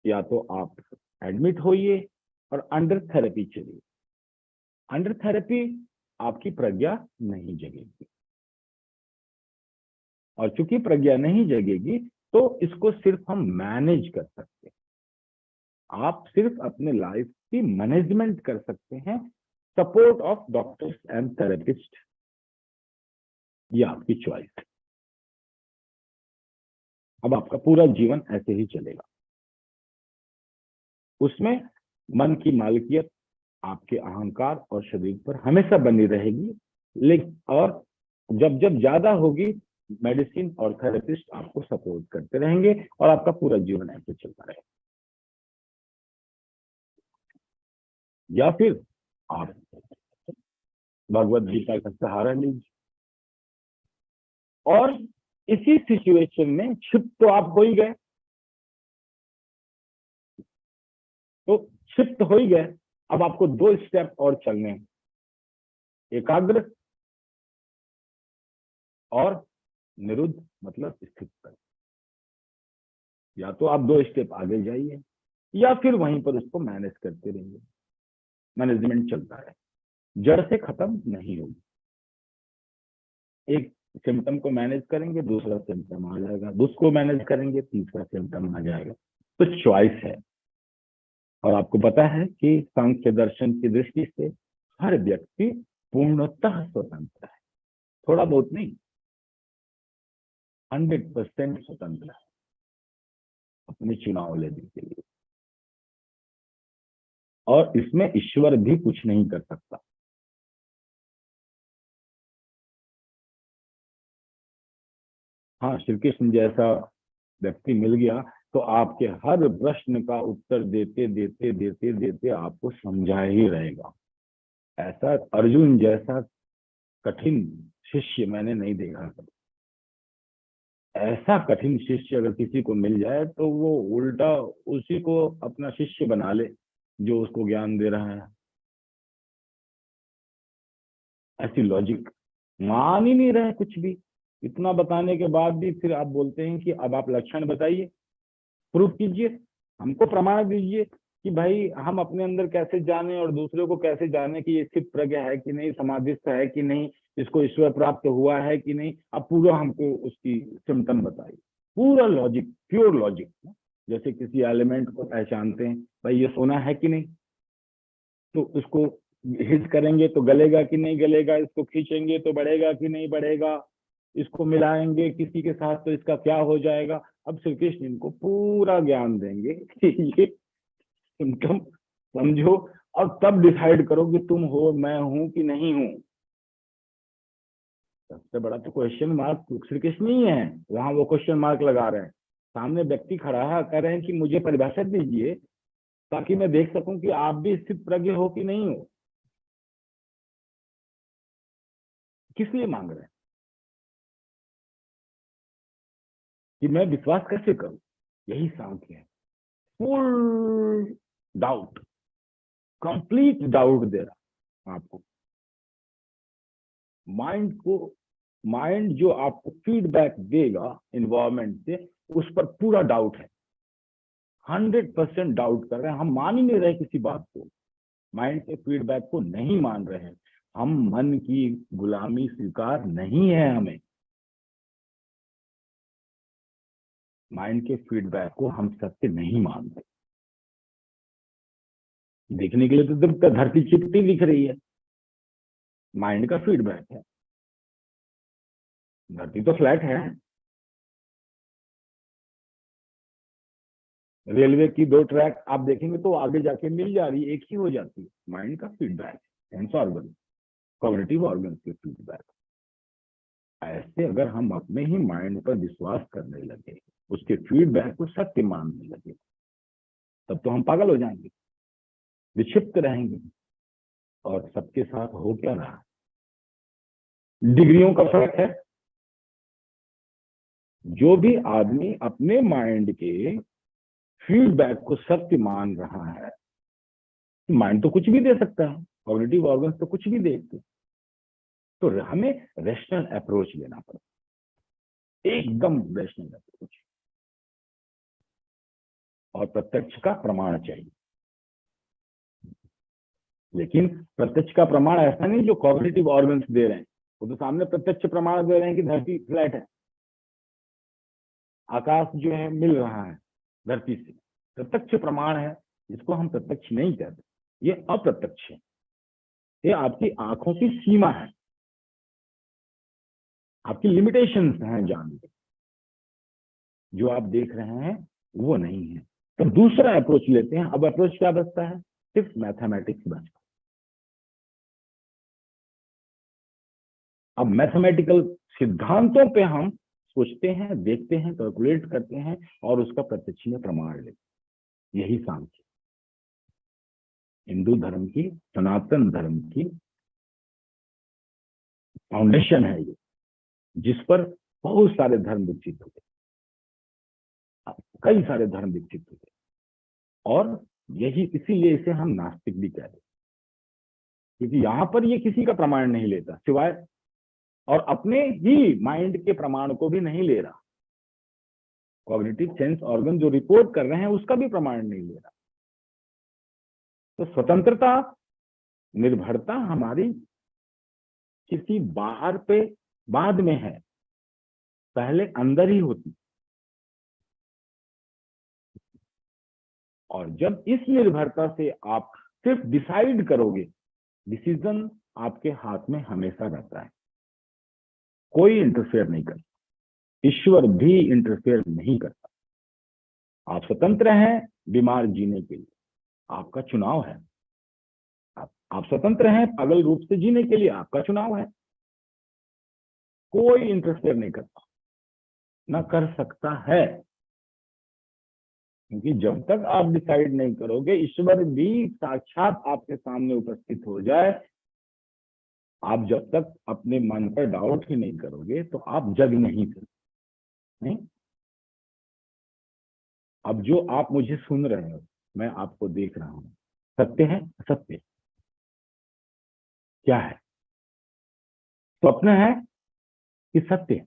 या तो आप एडमिट होइए और अंडर थेरेपी चलिए। अंडर थेरेपी आपकी प्रज्ञा नहीं जगेगी, और चूंकि प्रज्ञा नहीं जगेगी तो इसको सिर्फ हम मैनेज कर सकते हैं। आप सिर्फ अपने लाइफ की मैनेजमेंट कर सकते हैं, support of doctors and therapist, ये आपकी चॉइस। अब आपका पूरा जीवन ऐसे ही चलेगा। उसमें मन की मालिकियत आपके अहंकार और शरीर पर हमेशा बनी रहेगी, लेकिन और जब जब ज्यादा होगी मेडिसिन और थेरेपिस्ट आपको सपोर्ट करते रहेंगे और आपका पूरा जीवन ऐसे चलता रहेगा। या फिर आप भगवत गीता का सहारा लीजिए और इसी सिचुएशन में शिफ्ट तो आप हो ही गए, तो शिफ्ट हो ही गए। अब आपको 2 स्टेप और चलने हैं, एकाग्र और निरुद्ध, मतलब स्थित कर। या तो आप 2 स्टेप आगे जाइए या फिर वहीं पर उसको मैनेज करते रहिए। मैनेजमेंट चलता है, जड़ से खत्म नहीं होगी। एक सिम्टम को मैनेज करेंगे, दूसरा सिम्टम आ जाएगा, उसको मैनेज करेंगे, तीसरा सिम्टम आ जाएगा। तो चॉइस है। और आपको पता है कि सांख्य दर्शन की दृष्टि से हर व्यक्ति पूर्णतः स्वतंत्र है, थोड़ा बहुत नहीं, 100% स्वतंत्र है अपने चुनाव लेने के लिए, और इसमें ईश्वर भी कुछ नहीं कर सकता। हाँ, श्री कृष्ण जैसा व्यक्ति मिल गया तो आपके हर प्रश्न का उत्तर देते देते देते देते आपको समझा ही रहेगा। ऐसा अर्जुन जैसा कठिन शिष्य मैंने नहीं देखा कभी। ऐसा कठिन शिष्य अगर किसी को मिल जाए तो वो उल्टा उसी को अपना शिष्य बना ले जो उसको ज्ञान दे रहा है। ऐसी लॉजिक मान ही नहीं रहे कुछ भी। इतना बताने के बाद भी फिर आप बोलते हैं कि अब आप लक्षण बताइए, प्रूफ कीजिए, हमको प्रमाण दीजिए कि भाई हम अपने अंदर कैसे जाने और दूसरे को कैसे जाने कि ये स्थित प्रज्ञा है कि नहीं, समाधिस्थ है कि नहीं, इसको ईश्वर प्राप्त हुआ है कि नहीं। अब पूरा हमको उसकी सिम्टम बताइए, पूरा लॉजिक, प्योर लॉजिक। जैसे किसी एलिमेंट को पहचानते हैं, भाई ये सोना है कि नहीं, तो उसको हिट करेंगे तो गलेगा कि नहीं गलेगा, इसको खींचेंगे तो बढ़ेगा कि नहीं बढ़ेगा, इसको मिलाएंगे किसी के साथ तो इसका क्या हो जाएगा। अब श्री कृष्ण इनको पूरा ज्ञान देंगे कि ये सिम्टम समझो और तब डिसाइड करो कि तुम हो, मैं हूं कि नहीं हूं। सबसे बड़ा तो क्वेश्चन मार्क श्री कृष्ण ही है, वहां वो क्वेश्चन मार्क लगा रहे हैं। सामने व्यक्ति खड़ा है, कह रहे हैं कि मुझे परिभाषा दीजिए ताकि मैं देख सकूं कि आप भी स्थित प्रज्ञ हो कि नहीं हो। किस लिए मांग रहे हैं? कि मैं विश्वास कैसे करूं? यही सांख्य है। फुल डाउट, कंप्लीट डाउट दे रहा आपको। माइंड जो आपको फीडबैक देगा इन्वायरमेंट से, उस पर पूरा डाउट है, 100% डाउट कर रहे हैं। हम मान ही नहीं रहे किसी बात को, माइंड के फीडबैक को नहीं मान रहे हैं। हम मन की गुलामी स्वीकार नहीं है हमें। माइंड के फीडबैक को हम सत्य नहीं मानते। देखने के लिए तो धरती चिपटी दिख रही है, माइंड का फीडबैक है। धरती तो फ्लैट है, रेलवे की 2 ट्रैक आप देखेंगे तो आगे जाके मिल जा रही है, एक ही हो जाती है। माइंड का feedback, sense organ, cognitive organ के फीडबैक। ऐसे अगर हम अपने ही माइंड पर विश्वास करने लगे, उसके फीडबैक को सत्य मानने लगे, तब तो हम पागल हो जाएंगे, विक्षिप्त रहेंगे। और सबके साथ हो क्या रहा है, डिग्रियों का फर्क है। जो भी आदमी अपने माइंड के फीडबैक को सत्य मान रहा है, माइंड तो कुछ भी दे सकता है, कॉग्निटिव ऑर्गन्स तो कुछ भी देखते, तो हमें रैशनल अप्रोच लेना पड़ेगा, एकदम रैशनल अप्रोच, और प्रत्यक्ष का प्रमाण चाहिए। लेकिन प्रत्यक्ष का प्रमाण ऐसा नहीं जो कॉग्निटिव ऑर्गन्स दे रहे हैं, वो तो सामने प्रत्यक्ष प्रमाण दे रहे हैं कि धरती फ्लैट है, आकाश जो है मिल रहा है धरती से, प्रत्यक्ष प्रमाण है। इसको हम प्रत्यक्ष नहीं कहते, ये अप्रत्यक्ष है, ये आपकी आंखों की सीमा है, आपकी लिमिटेशंस हैं जानने की। जो आप देख रहे हैं वो नहीं है। तो दूसरा अप्रोच लेते हैं। अब अप्रोच क्या बचता है, सिर्फ मैथमेटिक्स बचता। अब मैथमेटिकल सिद्धांतों पे हम सोचते हैं, देखते हैं, कैलकुलेट करते हैं और उसका प्रत्यक्ष में प्रमाण लेते हैं। यही सांख्य, हिंदू धर्म की, सनातन धर्म की फाउंडेशन है ये, जिस पर बहुत सारे धर्म विकसित हुए, कई सारे धर्म विकसित हुए। और यही इसीलिए इसे हम नास्तिक भी कहते हैं, क्योंकि यहां पर ये किसी का प्रमाण नहीं लेता सिवाय, और अपने ही माइंड के प्रमाण को भी नहीं ले रहा, कॉग्निटिव सेंस ऑर्गन जो रिपोर्ट कर रहे हैं उसका भी प्रमाण नहीं ले रहा। तो स्वतंत्रता, निर्भरता हमारी किसी बाहर पे बाद में है, पहले अंदर ही होती। और जब इस निर्भरता से आप सिर्फ डिसाइड करोगे, डिसीजन आपके हाथ में हमेशा रहता है, कोई इंटरफेयर नहीं करता, ईश्वर भी इंटरफेयर नहीं करता। आप स्वतंत्र हैं बीमार जीने के लिए, आपका चुनाव है। आप स्वतंत्र हैं पागल रूप से जीने के लिए, आपका चुनाव है। कोई इंटरफेयर नहीं करता, ना कर सकता है, क्योंकि जब तक आप डिसाइड नहीं करोगे, ईश्वर भी साक्षात आपके सामने उपस्थित हो जाए, आप जब तक अपने मन पर डाउट ही नहीं करोगे तो आप जग नहीं सकते। नहीं, अब जो आप मुझे सुन रहे हो, मैं आपको देख रहा हूं, सत्य है असत्य? क्या है, स्वप्न है कि सत्य है?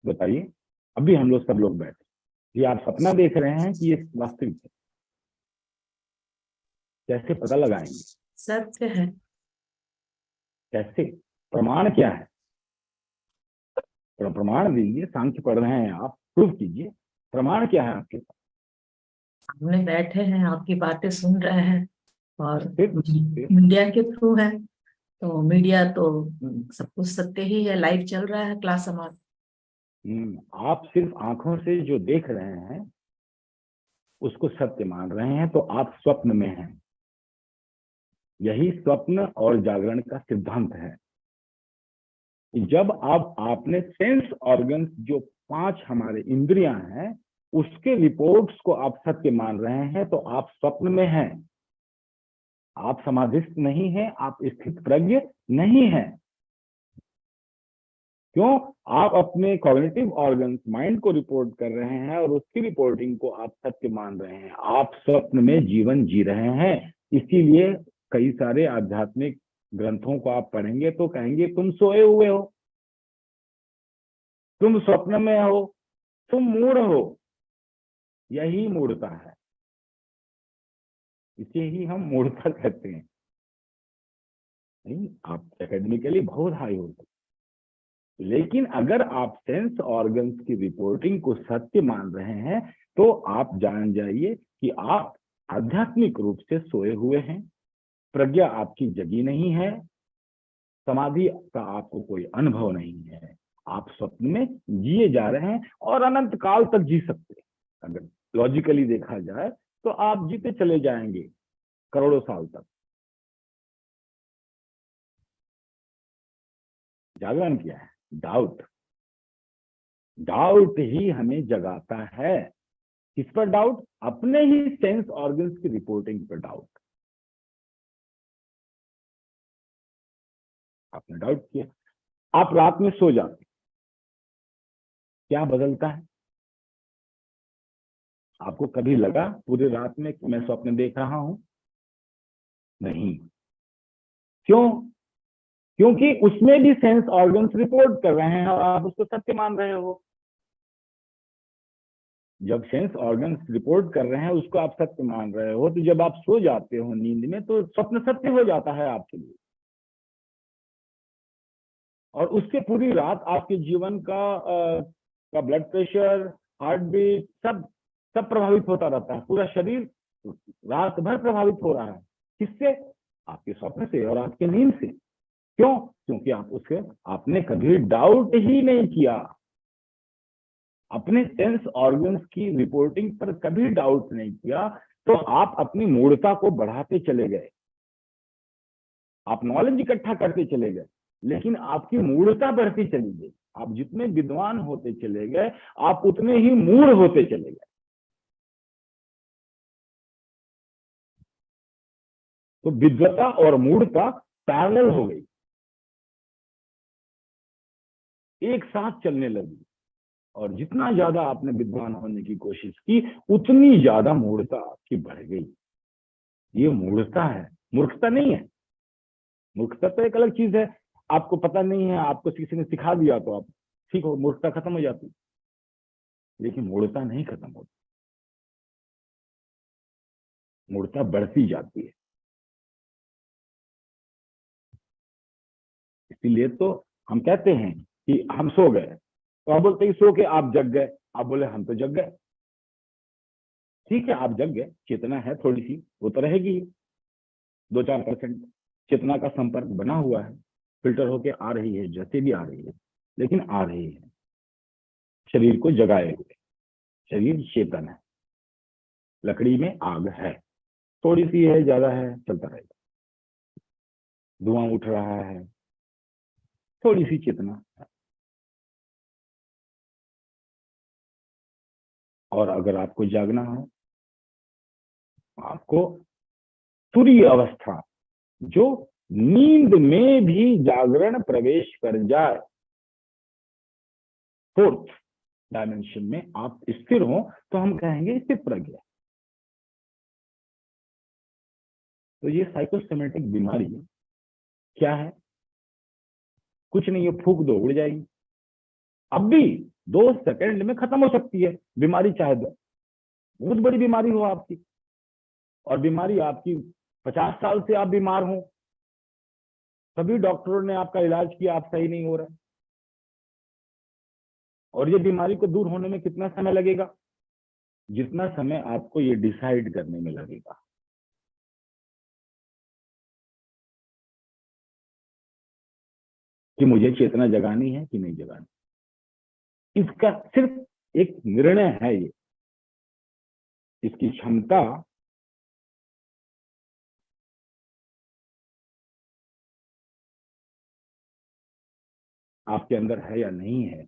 बताइए। अभी हम लोग सब लोग बैठे, ये आप सपना देख रहे हैं कि ये वास्तविक है? कैसे पता लगाएंगे? सत्य है। कैसे? प्रमाण क्या है? प्रमाण दीजिए, सांख्य पढ़ रहे हैं आप, प्रूव कीजिए, प्रमाण क्या है आपके पास? सामने बैठे हैं, आपकी बातें सुन रहे हैं, और फिर मीडिया के थ्रू है, तो मीडिया तो सब कुछ सत्य ही है, लाइव चल रहा है क्लास हमारा। आप सिर्फ आंखों से जो देख रहे हैं उसको सत्य मान रहे हैं, तो आप स्वप्न में हैं। यही स्वप्न और जागरण का सिद्धांत है। जब आपने सेंस ऑर्गन्स, जो 5 हमारे इंद्रियां हैं, उसके रिपोर्ट्स को आप सत्य मान रहे हैं, तो आप स्वप्न में हैं। आप समाधिस्थ नहीं हैं, आप स्थित प्रज्ञ नहीं हैं। क्यों? आप अपने कॉग्निटिव ऑर्गन्स, माइंड को रिपोर्ट कर रहे हैं और उसकी रिपोर्टिंग को आप सत्य मान रहे हैं। आप स्वप्न में जीवन जी रहे हैं। इसीलिए कई सारे आध्यात्मिक ग्रंथों को आप पढ़ेंगे तो कहेंगे तुम सोए हुए हो, तुम स्वप्न में हो, तुम मूढ़ हो। यही मूढ़ता है, इसे ही हम मूढ़ता कहते हैं। नहीं, आप एकेडमिकली बहुत हाई हो सकते, लेकिन अगर आप सेंस ऑर्गन्स की रिपोर्टिंग को सत्य मान रहे हैं तो आप जान जाइए कि आप आध्यात्मिक रूप से सोए हुए हैं। प्रज्ञा आपकी जगी नहीं है, समाधि का आपको कोई अनुभव नहीं है, आप स्वप्न में जिए जा रहे हैं और अनंत काल तक जी सकते हैं। अगर लॉजिकली देखा जाए तो आप जीते चले जाएंगे करोड़ों साल तक। जागरण क्या है? डाउट। डाउट ही हमें जगाता है। किस पर डाउट? अपने ही सेंस ऑर्गन्स की रिपोर्टिंग पर डाउट। आपने डाउट किया, आप रात में सो जाते, क्या बदलता है? आपको कभी लगा पूरी रात में मैं स्वप्न देख रहा हूं? नहीं। क्यों? क्योंकि उसमें भी सेंस ऑर्गन्स रिपोर्ट कर रहे हैं और आप उसको सत्य मान रहे हो। जब सेंस ऑर्गन्स रिपोर्ट कर रहे हैं उसको आप सत्य मान रहे हो, तो जब आप सो जाते हो नींद में तो स्वप्न सत्य हो जाता है आपके लिए। और उससे पूरी रात आपके जीवन का ब्लड प्रेशर, हार्ट बीट, सब प्रभावित होता रहता है। पूरा शरीर रात भर प्रभावित हो रहा है। किससे? आपके स्वप्न से और आपके नींद से। क्यों? क्योंकि आपने कभी डाउट ही नहीं किया। अपने सेंस ऑर्गन्स की रिपोर्टिंग पर कभी डाउट नहीं किया, तो आप अपनी मूर्खता को बढ़ाते चले गए। आप नॉलेज इकट्ठा करते चले गए, लेकिन आपकी मूर्खता बढ़ती चली गई। आप जितने विद्वान होते चले गए, आप उतने ही मूढ़ होते चले गए। तो विद्वता और मूढ़ता पैरेलल हो गई, एक साथ चलने लगी। और जितना ज्यादा आपने विद्वान होने की कोशिश की, उतनी ज्यादा मूढ़ता आपकी बढ़ गई। ये मूढ़ता है, मूर्खता नहीं है। मूर्खता तो एक अलग चीज है, आपको पता नहीं है, आपको किसी ने सिखा दिया तो आप ठीक हो, मूर्खता खत्म हो जाती। लेकिन मूढ़ता नहीं खत्म होती, मूढ़ता बढ़ती जाती है। इसीलिए तो हम कहते हैं कि हम सो गए, तो आप बोलते हैं सो के आप जग गए। आप बोले हम तो जग गए। ठीक है, आप जग गए, चेतना है थोड़ी सी, वो तो रहेगी 2-4% चेतना का संपर्क बना हुआ है, फिल्टर होके आ रही है, जैसे भी आ रही है, लेकिन आ रही है शरीर को जगाए हुए। शरीर चेतन है, लकड़ी में आग है, थोड़ी सी है, ज्यादा है, चलता रहेगा। धुआं उठ रहा है, थोड़ी सी चेतना है। और अगर आपको जागना हो, आपको तुरीय अवस्था, जो नींद में भी जागरण प्रवेश कर जाए, फोर्थ डायमेंशन में आप स्थिर हो, तो हम कहेंगे स्थिर प्रज्ञा। तो ये साइकोसोमेटिक बीमारी क्या है? कुछ नहीं है, फूक दो उड़ जाएगी। अब भी 2 सेकंड में खत्म हो सकती है बीमारी, चाहे तो बहुत बड़ी बीमारी हो आपकी, और बीमारी आपकी 50 साल से आप बीमार हो, सभी डॉक्टरों ने आपका इलाज किया, आप सही नहीं हो रहे। और ये बीमारी को दूर होने में कितना समय लगेगा? जितना समय आपको ये डिसाइड करने में लगेगा। कि मुझे चेतना जगानी है कि नहीं जगानी, इसका सिर्फ एक निर्णय है। ये इसकी क्षमता आपके अंदर है या नहीं है।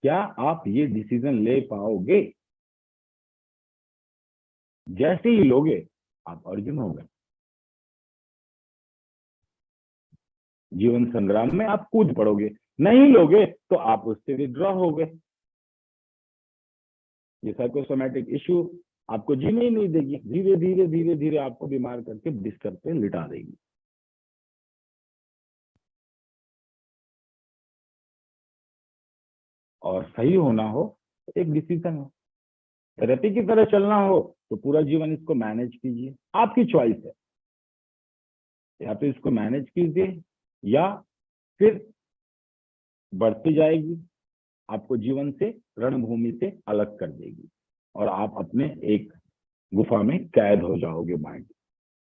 क्या आप ये डिसीजन ले पाओगे? जैसे ही लोगे, आप अर्जुन हो गए। जीवन संग्राम में आप कूद पड़ोगे, नहीं लोगे तो आप उससे विड्रॉ हो गए। ये साइकोसोमैटिक इश्यू आपको जीने ही नहीं देगी, धीरे धीरे धीरे धीरे आपको बीमार करके बिस्तर पे लिटा देगी। और सही होना हो तो एक डिसीजन हो, थेरेपी की तरह चलना हो तो पूरा जीवन इसको मैनेज कीजिए, आपकी चॉइस है। या तो इसको मैनेज कीजिए, या फिर बढ़ती जाएगी, आपको जीवन से, रणभूमि से अलग कर देगी, और आप अपने एक गुफा में कैद हो जाओगे माइंड।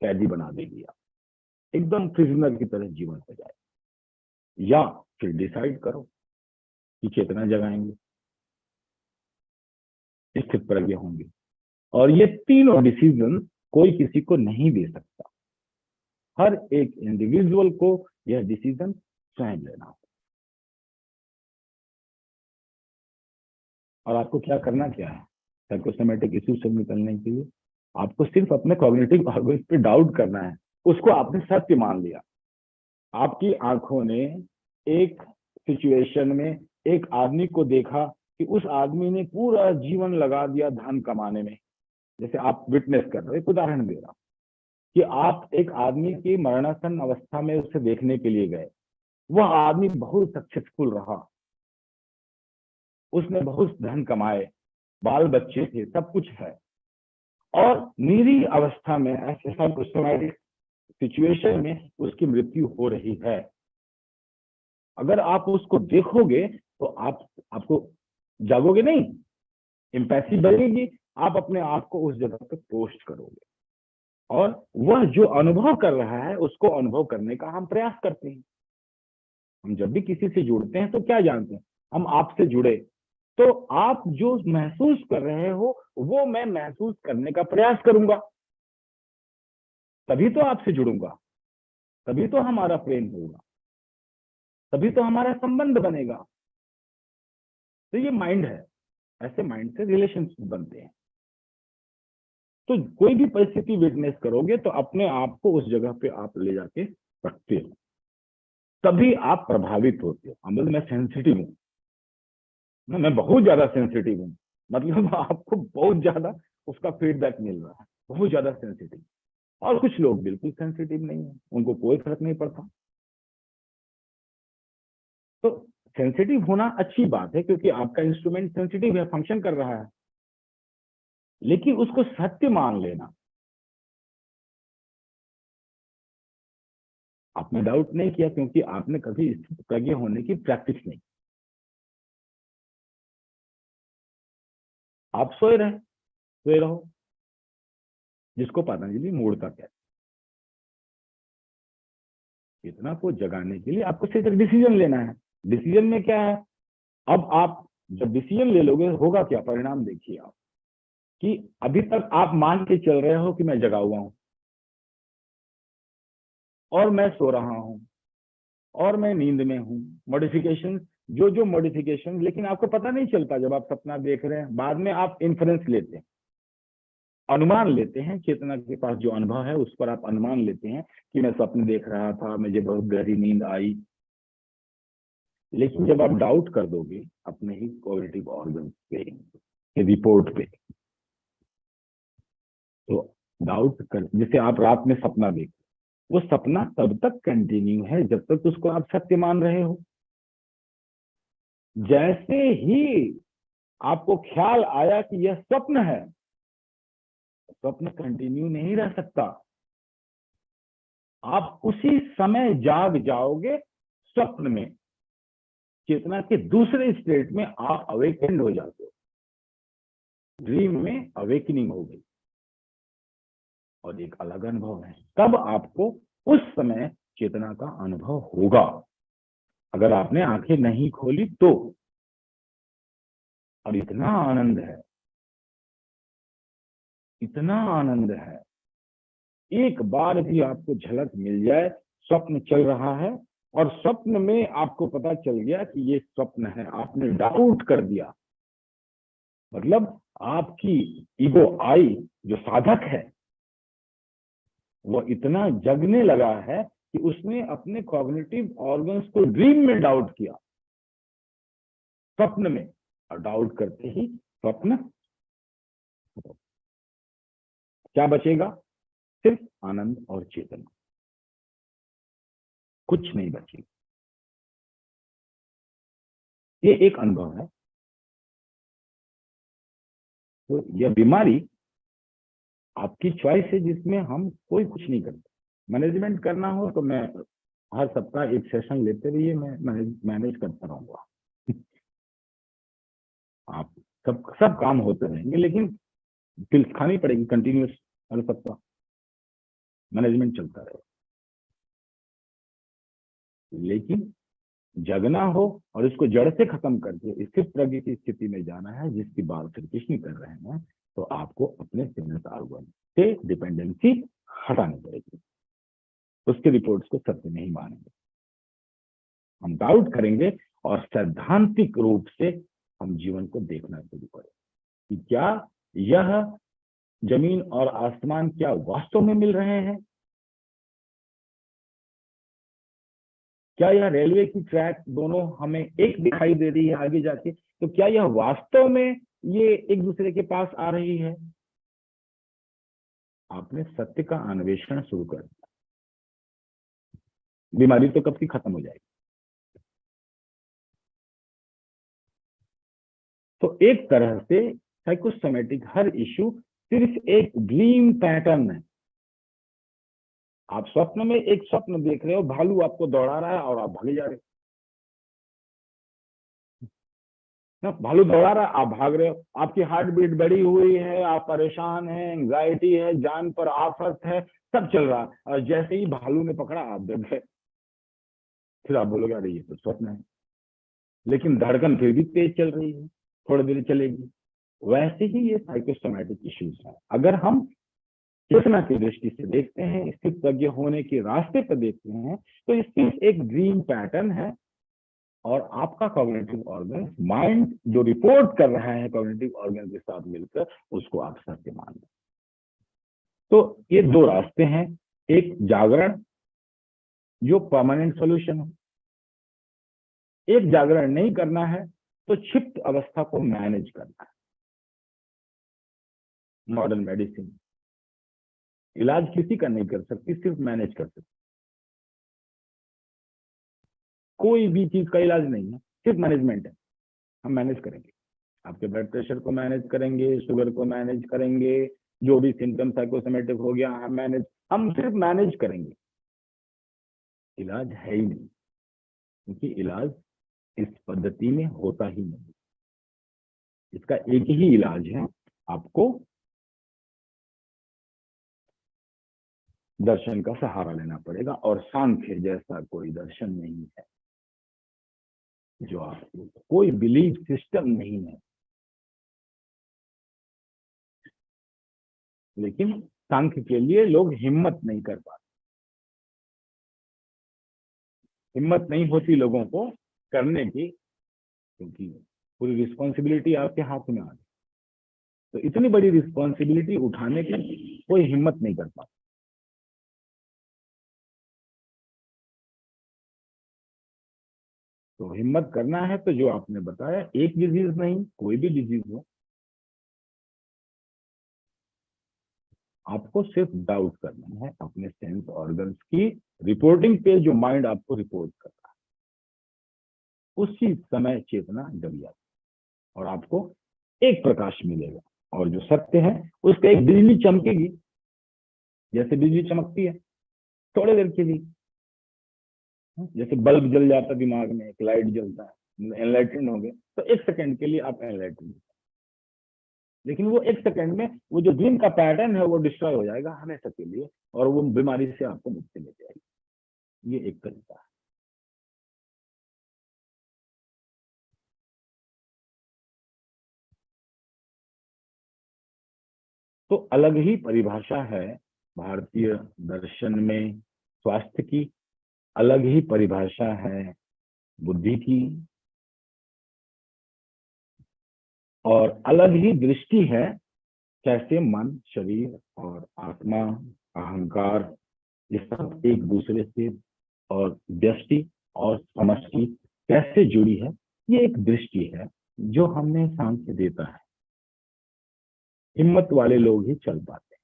कैदी बना देगी, आप एकदम प्रिजनर की तरह जीवन हो जाए। या फिर डिसाइड करो कि चेतना जगाएंगे, स्थित प्रज्ञ होंगे। और ये तीनों डिसीजन कोई किसी को नहीं दे सकता, हर एक इंडिविजुअल को यह डिसीजन स्वयं लेना होगा। और आपको क्या करना क्या है साइकोसोमैटिक इश्यू से निकलने के लिए? आपको सिर्फ अपने कॉग्निटिव ऑर्गन्स पे डाउट करना है, उसको आपने सत्य मान लिया। आपकी आंखों ने एक सिचुएशन में एक आदमी को देखा कि उस आदमी ने पूरा जीवन लगा दिया धन कमाने में। जैसे आप विटनेस कर रहे हो, एक उदाहरण दे रहा हूं कि आप एक आदमी की मरणासन अवस्था में उसे देखने के लिए गए, वह आदमी बहुत सक्सेसफुल रहा, उसने बहुत धन कमाए, बाल बच्चे थे, सब कुछ है, और निरी अवस्था में ऐसे साइकोसोमैटिक सिचुएशन में उसकी मृत्यु हो रही है। अगर आप उसको देखोगे तो आपको जागोगे नहीं, एम्पैथी बढ़ेगी, आप अपने आप को उस जगह पे पोस्ट करोगे, और वह जो अनुभव कर रहा है उसको अनुभव करने का हम प्रयास करते हैं। हम जब भी किसी से जुड़ते हैं तो क्या जानते हैं, हम आपसे जुड़े तो आप जो महसूस कर रहे हो वो मैं महसूस करने का प्रयास करूंगा, तभी तो आपसे जुड़ूंगा, तभी तो हमारा प्रेम होगा, तभी तो हमारा संबंध बनेगा। तो ये माइंड है, ऐसे माइंड से रिलेशनशिप बनते हैं। तो कोई भी परिस्थिति विटनेस करोगे तो अपने आप को उस जगह पे आप ले जाके रखते हो, तभी आप प्रभावित होते हो। मतलब मैं सेंसिटिव हूँ, मैं बहुत ज्यादा सेंसिटिव हूँ, मतलब आपको बहुत ज्यादा उसका फीडबैक मिल रहा है, बहुत ज्यादा सेंसिटिव। और कुछ लोग बिल्कुल सेंसिटिव नहीं है, उनको कोई फर्क नहीं पड़ता। तो सेंसिटिव होना अच्छी बात है, क्योंकि आपका इंस्ट्रूमेंट सेंसिटिव है, फंक्शन कर रहा है, लेकिन उसको सत्य मान लेना। आपने डाउट नहीं किया क्योंकि आपने कभी स्थित प्रज्ञ होने की प्रैक्टिस नहीं। आप सोए रहो, जिसको पतंजलि मूर्ता कहते हैं। चेतना को जगाने के लिए आपको सिर्फ एक डिसीजन लेना है। डिसीजन में क्या है, अब आप जब डिसीजन ले लोगे होगा क्या, परिणाम देखिए आप, कि अभी तक आप मान के चल रहे हो कि मैं जगा हुआ हूं और मैं सो रहा हूं और मैं नींद में हूं। मॉडिफिकेशन, जो मॉडिफिकेशन, लेकिन आपको पता नहीं चलता जब आप सपना देख रहे हैं। बाद में आप इन्फ्रेंस लेते हैं, अनुमान लेते हैं, चेतना के पास जो अनुभव है उस पर आप अनुमान लेते हैं कि मैं सपने देख रहा था, मुझे बहुत गहरी नींद आई। लेकिन जब आप डाउट कर दोगे अपने ही कॉग्निटिव ऑर्गन पे, रिपोर्ट पे, तो डाउट कर, जैसे आप रात में सपना देख, वो सपना तब तक कंटिन्यू है जब तक उसको आप सत्य मान रहे हो। जैसे ही आपको ख्याल आया कि यह स्वप्न है, स्वप्न कंटिन्यू नहीं रह सकता, आप उसी समय जाग जाओगे स्वप्न में। चेतना के दूसरे स्टेट में आप अवेकेंड हो जाते हो, ड्रीम में अवेकनिंग हो गई, और एक अलग अनुभव है। तब आपको उस समय चेतना का अनुभव होगा, अगर आपने आंखें नहीं खोली तो। और इतना आनंद है, इतना आनंद है, एक बार भी आपको झलक मिल जाए, स्वप्न चल रहा है और स्वप्न में आपको पता चल गया कि ये स्वप्न है, आपने डाउट कर दिया, मतलब आपकी ईगो आई, जो साधक है, वो इतना जगने लगा है कि उसने अपने कॉग्निटिव ऑर्गन्स को ड्रीम में डाउट किया, स्वप्न में, और डाउट करते ही स्वप्न, क्या बचेगा? सिर्फ आनंद और चेतना, कुछ नहीं बचेगा। ये एक अनुभव है। तो यह बीमारी आपकी चॉइस है, जिसमें हम कोई कुछ नहीं करते। मैनेजमेंट करना हो तो मैं हर सप्ताह एक सेशन लेते रहिए, मैं मैनेज करता रहूंगा। आप सब काम होते रहेंगे, लेकिन बिल खानी पड़ेगी कंटिन्यूस हर सप्ताह। मैनेजमेंट चलता रहे। लेकिन जगना हो और इसको जड़ से खत्म करके स्थित प्रज्ञ की स्थिति में जाना है, जिसकी बात श्री कृष्ण कर रहे हैं, तो आपको अपने सेंस ऑर्गन से डिपेंडेंसी हटानी पड़ेगी। उसके रिपोर्ट्स को सत्य नहीं मानेंगे, हम डाउट करेंगे और सैद्धांतिक रूप से हम जीवन को देखना शुरू करें कि क्या यह जमीन और आसमान क्या वास्तव में मिल रहे हैं, क्या यह रेलवे की ट्रैक दोनों हमें एक दिखाई दे रही है आगे जाके, तो क्या यह वास्तव में ये एक दूसरे के पास आ रही है। आपने सत्य का अन्वेषण शुरू कर दिया, बीमारी तो कब की खत्म हो जाएगी। तो एक तरह से साइकोसोमेटिक हर इश्यू सिर्फ एक ड्रीम पैटर्न है। आप स्वप्न में एक स्वप्न देख रहे हो, भालू आपको दौड़ा रहा है और आप भागे जा रहे हो। भालू दौड़ा रहा है, आप भाग रहे हो, आपकी हार्ट बीट बढ़ी हुई है, आप परेशान हैं, एंग्जाइटी है, जान पर आफत है, सब चल रहा है, और जैसे ही भालू ने पकड़ा आप डर गए। फिर आप बोलोगे अरे ये तो स्वप्न है, लेकिन धड़कन फिर भी तेज चल रही है, थोड़ी देर चलेगी। वैसे ही ये साइकोसोमेटिक इश्यूज है। अगर हम चेतना की दृष्टि से देखते हैं, स्थित प्रज्ञ होने के रास्ते पर देखते हैं, तो इसमें एक ड्रीम पैटर्न है और आपका कॉग्निटिव ऑर्गन, माइंड जो रिपोर्ट कर रहा है कॉग्निटिव ऑर्गन के साथ मिलकर, उसको आप सत्य मान लें। तो ये दो रास्ते हैं, एक जागरण जो परमानेंट सॉल्यूशन है, एक जागरण नहीं करना है तो क्षिप्त अवस्था को मैनेज करना है। मॉडर्न मेडिसिन इलाज किसी का नहीं कर सकती, सिर्फ मैनेज कर सकती। कोई भी चीज का इलाज नहीं है, सिर्फ मैनेजमेंट है। हम मैनेज करेंगे, आपके ब्लड प्रेशर को मैनेज करेंगे, शुगर को मैनेज करेंगे, जो भी सिम्टम साइकोसोमेटिक हो गया हम सिर्फ मैनेज करेंगे। इलाज है ही नहीं, क्योंकि इलाज इस पद्धति में होता ही नहीं। इसका एक ही इलाज है, आपको दर्शन का सहारा लेना पड़ेगा, और सांख्य जैसा कोई दर्शन नहीं है जो आपको, कोई बिलीफ सिस्टम नहीं है। लेकिन सांख्य के लिए लोग हिम्मत नहीं कर पाते, हिम्मत नहीं होती लोगों को करने की, क्योंकि पूरी रिस्पॉन्सिबिलिटी आपके हाथ में आ गई। तो इतनी बड़ी रिस्पॉन्सिबिलिटी उठाने की कोई हिम्मत नहीं कर पाता। तो हिम्मत करना है तो जो आपने बताया, एक डिजीज नहीं, कोई भी डिजीज हो, आपको सिर्फ डाउट करना है अपने सेंस ऑर्गन्स की रिपोर्टिंग पे, जो माइंड आपको रिपोर्ट कर रहा है, उसी समय चेतना जग जाती और आपको एक प्रकाश मिलेगा, और जो सत्य है उसका एक बिजली चमकेगी, जैसे बिजली चमकती है थोड़ी देर के लिए, जैसे बल्ब जल जाता दिमाग में, एक लाइट जलता है, एनलाइटेंड हो गए, तो एक सेकंड के लिए आप एनलाइटेंड, लेकिन वो एक सेकंड में वो जो ड्रीम का पैटर्न है वो डिस्ट्रॉय हो जाएगा हमेशा के लिए, और वो बीमारी से आपको मुक्ति मिल जाएगी। ये एक तरीका है। तो अलग ही परिभाषा है भारतीय दर्शन में स्वास्थ्य की, अलग ही परिभाषा है बुद्धि की, और अलग ही दृष्टि है कैसे मन, शरीर और आत्मा, अहंकार, ये सब एक दूसरे से और व्यष्टि और समष्टि कैसे जुड़ी है। ये एक दृष्टि है जो हमें सांख्य देता है। हिम्मत वाले लोग ही चल पाते हैं,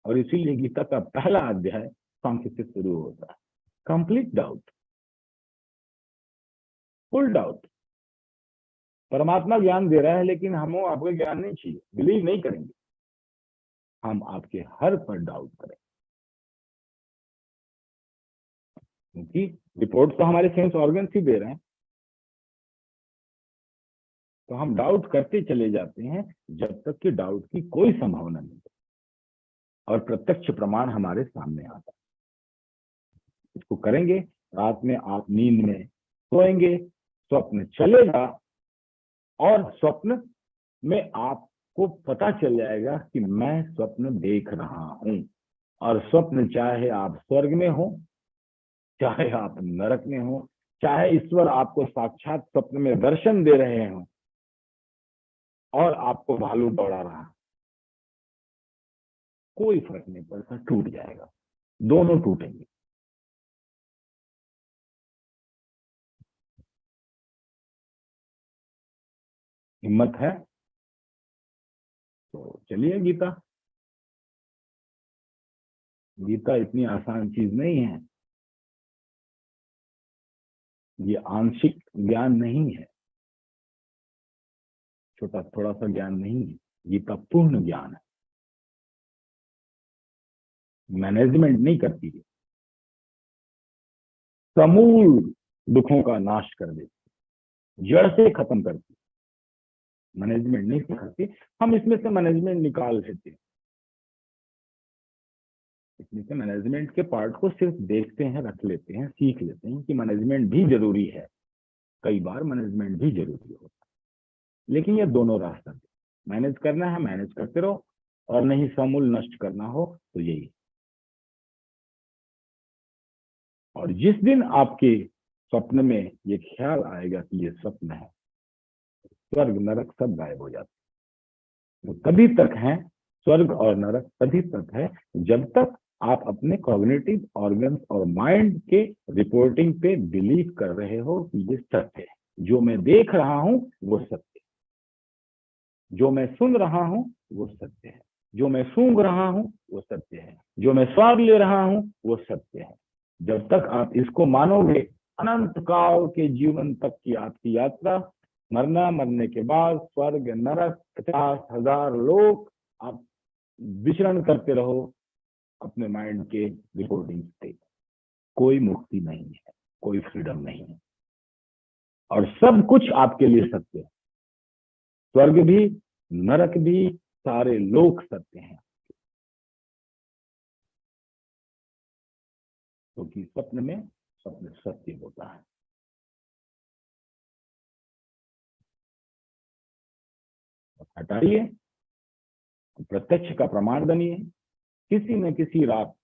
और इसीलिए गीता का पहला अध्याय सांख्य से शुरू होता है। Complete doubt, full doubt. परमात्मा ज्ञान दे रहा है, लेकिन हमको आपको ज्ञान नहीं चाहिए, बिलीव नहीं करेंगे, हम आपके हर पर डाउट करें, क्योंकि रिपोर्ट तो हमारे सेंस ऑर्गन ही दे रहे हैं। तो हम डाउट करते चले जाते हैं जब तक कि डाउट की कोई संभावना नहीं। और प्रत्यक्ष प्रमाण हमारे सामने आता है। इसको करेंगे, रात में आप नींद में सोएंगे, स्वप्न चलेगा और स्वप्न में आपको पता चल जाएगा कि मैं स्वप्न देख रहा हूं। और स्वप्न चाहे आप स्वर्ग में हो, चाहे आप नरक में हो, चाहे ईश्वर आपको साक्षात स्वप्न में दर्शन दे रहे हो और आपको भालू दौड़ा रहा, कोई फर्क नहीं पड़ता, टूट जाएगा, दोनों टूटेंगे। हिम्मत है तो चलिए। गीता इतनी आसान चीज नहीं है, ये आंशिक ज्ञान नहीं है, छोटा थोड़ा सा ज्ञान नहीं है, गीता पूर्ण ज्ञान है। मैनेजमेंट नहीं करती है, समूल दुखों का नाश कर देती, जड़ से खत्म करती, मैनेजमेंट नहीं सिखाती। हम इसमें से मैनेजमेंट निकाल लेते हैं, इसमें से मैनेजमेंट के पार्ट को सिर्फ देखते हैं, रख लेते हैं, सीख लेते हैं कि मैनेजमेंट भी जरूरी है, कई बार मैनेजमेंट भी जरूरी होता है। लेकिन ये दोनों रास्ता, मैनेज करना है मैनेज करते रहो, और नहीं समूल नष्ट करना हो तो यही। और जिस दिन आपके स्वप्न में ये ख्याल आएगा कि ये स्वप्न है, स्वर्ग नरक सब गायब हो जाते हैं। तो तभी तक है स्वर्ग और नरक, तभी तक है जब तक आप अपने कॉग्निटिव ऑर्गन्स और माइंड के रिपोर्टिंग पे बिलीव कर रहे हो कि ये सत्य है, जो मैं देख रहा हूं वो सत्य है, जो मैं सुन रहा हूं वो सत्य है, जो मैं सूंघ रहा हूं वो सत्य है, जो मैं स्वाद ले रहा हूं वो सत्य है। जब तक आप इसको मानोगे, अनंत काल के जीवन तक की आपकी यात्रा, मरना, मरने के बाद स्वर्ग नरक 50,000 लोग, आप विचरण करते रहो अपने माइंड के रिकॉर्डिंग से। कोई मुक्ति नहीं है, कोई फ्रीडम नहीं है, और सब कुछ आपके लिए सत्य है। स्वर्ग भी, नरक भी, सारे लोग सत्य हैं, क्योंकि स्वप्न में स्वप्न सत्य होता है। हटाइए, प्रत्यक्ष का प्रमाण बनिए। किसी न किसी रात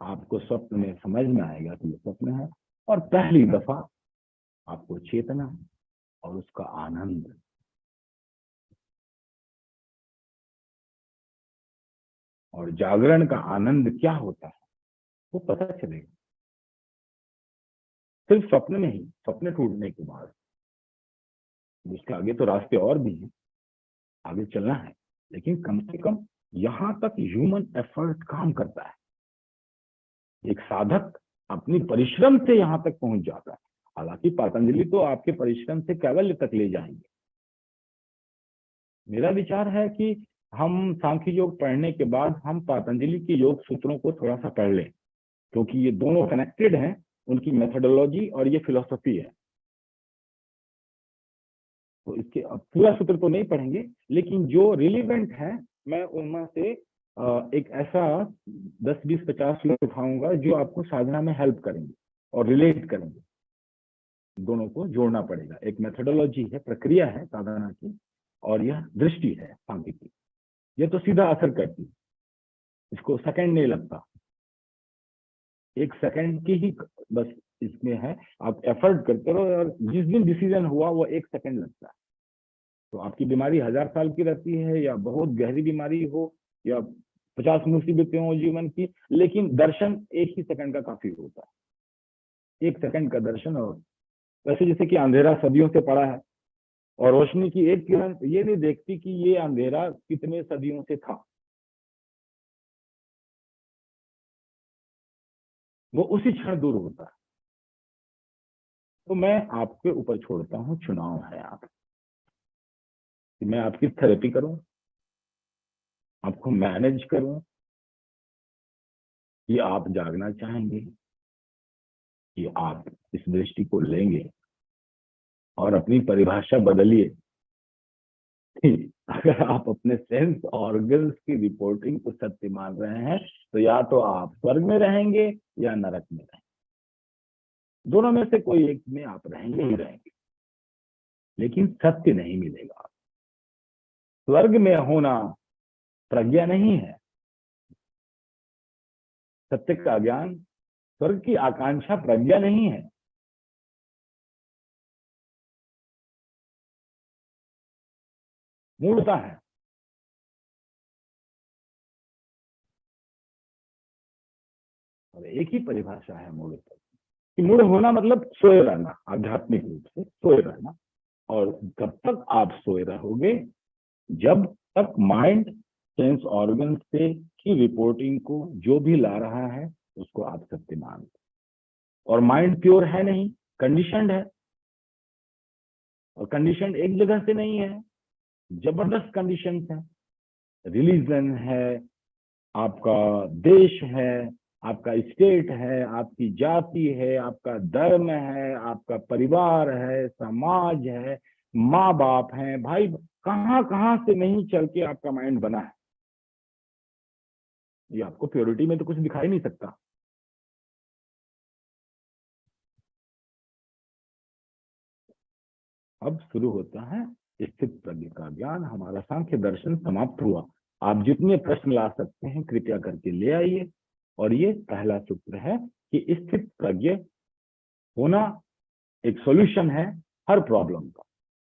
आपको स्वप्न में समझ में आएगा कि ये स्वप्न है, और पहली दफा आपको चेतना और उसका आनंद, और जागरण का आनंद क्या होता है वो पता चलेगा सिर्फ स्वप्न में ही, स्वप्न टूटने के बाद। उसके आगे तो रास्ते और भी हैं, आगे चलना है, लेकिन कम से कम यहां तक ह्यूमन एफर्ट काम करता है। एक साधक अपनी परिश्रम से यहां तक पहुंच जाता है। हालांकि पतंजलि तो आपके परिश्रम से कैवल्य तक ले जाएंगे। मेरा विचार है कि हम सांख्य योग पढ़ने के बाद हम पतंजलि के योग सूत्रों को थोड़ा सा पढ़ लें, क्योंकि ये दोनों कनेक्टेड हैं, उनकी मेथोडोलॉजी और ये फिलोसफी है। तो इसके पूरा सूत्र तो नहीं पढ़ेंगे, लेकिन जो रिलेवेंट है मैं उनमें से एक ऐसा 10, 20, 50 लोग उठाऊंगा जो आपको साधना में हेल्प करेंगे और रिलेट करेंगे। दोनों को जोड़ना पड़ेगा। एक मेथोडोलॉजी है, प्रक्रिया है साधना की, और यह दृष्टि है सांख्य की। यह तो सीधा असर करती है, इसको सेकंड नहीं लगता, 1 सेकंड की ही बस इसमें है। आप एफर्ट करते रहो, और जिस दिन डिसीजन हुआ वो 1 सेकंड लगता है। तो आपकी बीमारी 1000 साल की रहती है, या बहुत गहरी बीमारी हो, या 50 मुसीबतें हो जीवन की, लेकिन दर्शन 1 ही सेकंड का काफी होता है। 1 सेकंड का दर्शन। और वैसे जैसे कि अंधेरा सदियों से पड़ा है, और रोशनी की एक किरण ये नहीं देखती कि ये अंधेरा कितने सदियों से था, वो उसी क्षण दूर होता है। तो मैं आपके ऊपर छोड़ता हूँ, चुनाव है आप कि मैं आपकी थेरेपी करूं, आपको मैनेज करूं, कि आप जागना चाहेंगे, कि आप इस दृष्टि को लेंगे और अपनी परिभाषा बदलिए अगर आप अपने सेंस ऑर्गन्स की रिपोर्टिंग को सत्य मान रहे हैं तो या तो आप स्वर्ग में रहेंगे या नरक में रहेंगे, दोनों में से कोई एक में आप रहेंगे ही रहेंगे, लेकिन सत्य नहीं मिलेगा। स्वर्ग में होना प्रज्ञा नहीं है, सत्य का ज्ञान, स्वर्ग की आकांक्षा प्रज्ञा नहीं है। मूढ़ता है। और एक ही परिभाषा है मूढ़ता कि मूढ़ होना मतलब सोए रहना, आध्यात्मिक रूप से सोए रहना। और जब तक आप सोए रहोगे, जब तक माइंड सेंस ऑर्गन से की रिपोर्टिंग को जो भी ला रहा है उसको आप सत्य मानते। और माइंड प्योर है नहीं, कंडीशनड है। और कंडीशन एक जगह से नहीं है, जबरदस्त कंडीशंस है। रिलीजन है, आपका देश है, आपका स्टेट है, आपकी जाति है, आपका धर्म है, आपका परिवार है, समाज है, माँ बाप है, भाई, कहां कहां से नहीं चल के आपका माइंड बना है। ये आपको प्योरिटी में तो कुछ दिखाई नहीं सकता। अब शुरू होता है स्थित प्रज्ञ का ज्ञान। हमारा सांख्य दर्शन समाप्त हुआ। आप जितने प्रश्न ला सकते हैं कृपया करके ले आइए। और ये पहला सूत्र है कि स्थित प्रज्ञ होना एक सॉल्यूशन है हर प्रॉब्लम का,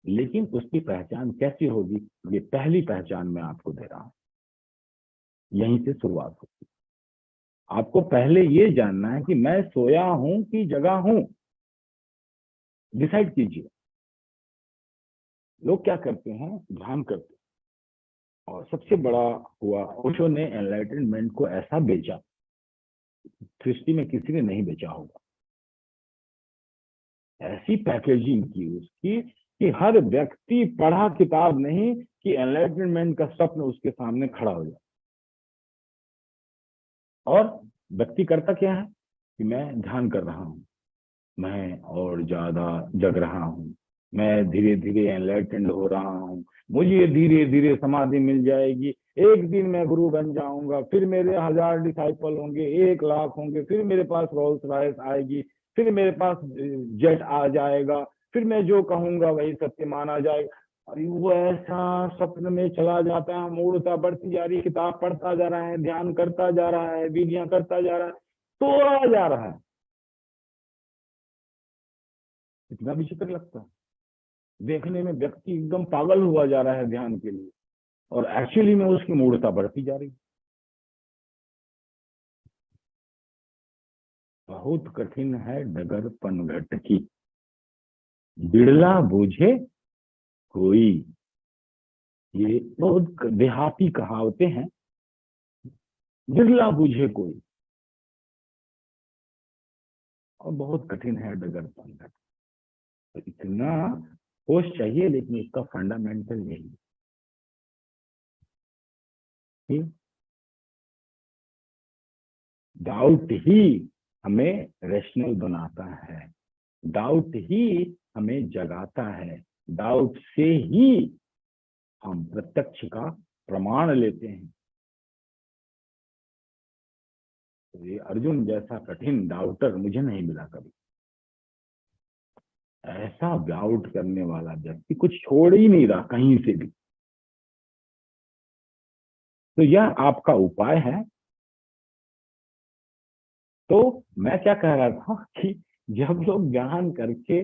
लेकिन उसकी पहचान कैसी होगी, ये पहली पहचान मैं आपको दे रहा हूं। यहीं से शुरुआत होती है। आपको पहले ये जानना है कि मैं सोया हूं कि जगा हूं, डिसाइड कीजिए। लोग क्या करते हैं, ध्यान करते हैं। और सबसे बड़ा हुआ, ओशो ने एनलाइटनमेंट को ऐसा बेचा, सृष्टि में किसी ने नहीं बेचा होगा। ऐसी पैकेजिंग की उसकी कि हर व्यक्ति पढ़ा किताब नहीं कि एनलाइटनमेंट का स्वप्न उसके सामने खड़ा हो जाए। और व्यक्ति करता क्या है कि मैं ध्यान कर रहा हूं, मैं और ज्यादा जग रहा हूं, मैं धीरे धीरे एनलाइटेंड हो रहा हूं, मुझे धीरे धीरे समाधि मिल जाएगी, एक दिन मैं गुरु बन जाऊंगा, फिर मेरे 1000 डिसाइपल होंगे, 1 लाख होंगे, फिर मेरे पास रोल्स रॉयस आएगी, फिर मेरे पास जेट आ जाएगा, फिर मैं जो कहूंगा वही सत्य माना जाएगा। और वो ऐसा सपन में चला जाता है, मूर्ता बढ़ती जा रही है, किताब पढ़ता जा रहा है, ध्यान करता जा रहा है, विधियां करता जा रहा है, तोड़ा जा रहा है। इतना विचित्र लगता है देखने में, व्यक्ति एकदम पागल हुआ जा रहा है ध्यान के लिए, और एक्चुअली में उसकी मूर्ता बढ़ती जा रही है। बहुत कठिन है डगर पनघट की, बिड़ला बूझे कोई। ये बहुत देहाती कहावतें हैं, बिड़ला बूझे कोई। और बहुत कठिन है डगर पनघट। तो इतना होश चाहिए, लेकिन इसका फंडामेंटल यही है। डाउट ही हमें रैशनल बनाता है, डाउट ही हमें जगाता है, डाउट से ही हम प्रत्यक्ष का प्रमाण लेते हैं। तो ये अर्जुन जैसा कठिन डाउटर मुझे नहीं मिला कभी। ऐसा डाउट करने वाला व्यक्ति कुछ छोड़ ही नहीं रहा कहीं से भी। तो यह आपका उपाय है। तो मैं क्या कह रहा था कि जब लोग ज्ञान करके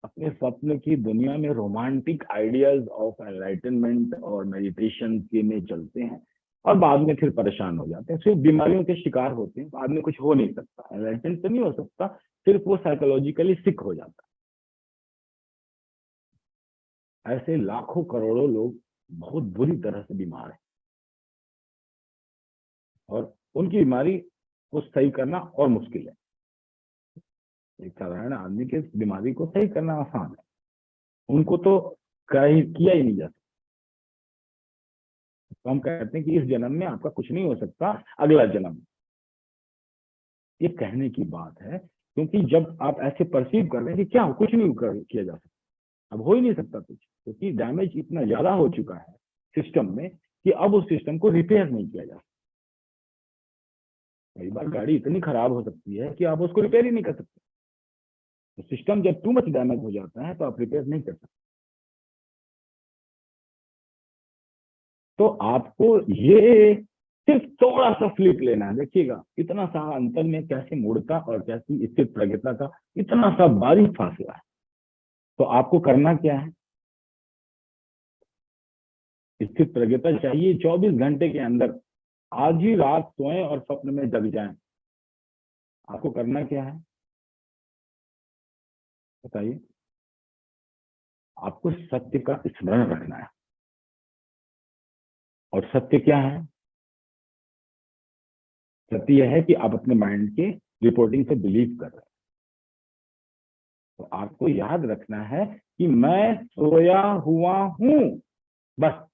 अपने स्वप्न की दुनिया में रोमांटिक आइडियाज ऑफ एनलाइटनमेंट और मेडिटेशन के में चलते हैं और बाद में फिर परेशान हो जाते हैं, सिर्फ बीमारियों के शिकार होते हैं, बाद में कुछ हो नहीं सकता, एनलाइटन तो नहीं हो सकता, सिर्फ वो साइकोलॉजिकली सिक हो जाता है। ऐसे लाखों करोड़ों लोग बहुत बुरी तरह से बीमार हैं, और उनकी बीमारी को सही करना और मुश्किल है। एक साधारण आदमी के बीमारी को सही करना आसान है, उनको तो किया ही नहीं जा सकता। तो हम कहते हैं कि इस जन्म में आपका कुछ नहीं हो सकता, अगला जन्म। ये कहने की बात है, क्योंकि जब आप ऐसे परसीव कर रहे हैं कि क्या कुछ नहीं किया जा सकता, अब हो ही नहीं सकता कुछ, क्योंकि डैमेज इतना ज्यादा हो चुका है सिस्टम में कि अब उस सिस्टम को रिपेयर नहीं किया जा सकता। कई बार गाड़ी इतनी खराब हो सकती है कि आप उसको रिपेयर ही नहीं कर सकते। तो सिस्टम जब टू मच डैमेज हो जाता है तो आप रिपेयर नहीं कर सकते। तो आपको ये सिर्फ थोड़ा सा फ्लिप लेना है। देखिएगा इतना सा अंतर में कैसे मूर्ता और कैसी स्थित प्रज्ञता का इतना सा बारीक फासला है। तो आपको करना क्या है? स्थित प्रज्ञता चाहिए 24 घंटे के अंदर। आज ही रात सोएं और स्वप्न में जग जाएं। आपको करना क्या है बताइए? आपको सत्य का स्मरण रखना है। और सत्य क्या है? सत्य यह है कि आप अपने माइंड के रिपोर्टिंग से बिलीव कर रहे हैं। तो आपको याद रखना है कि मैं सोया हुआ हूं। बस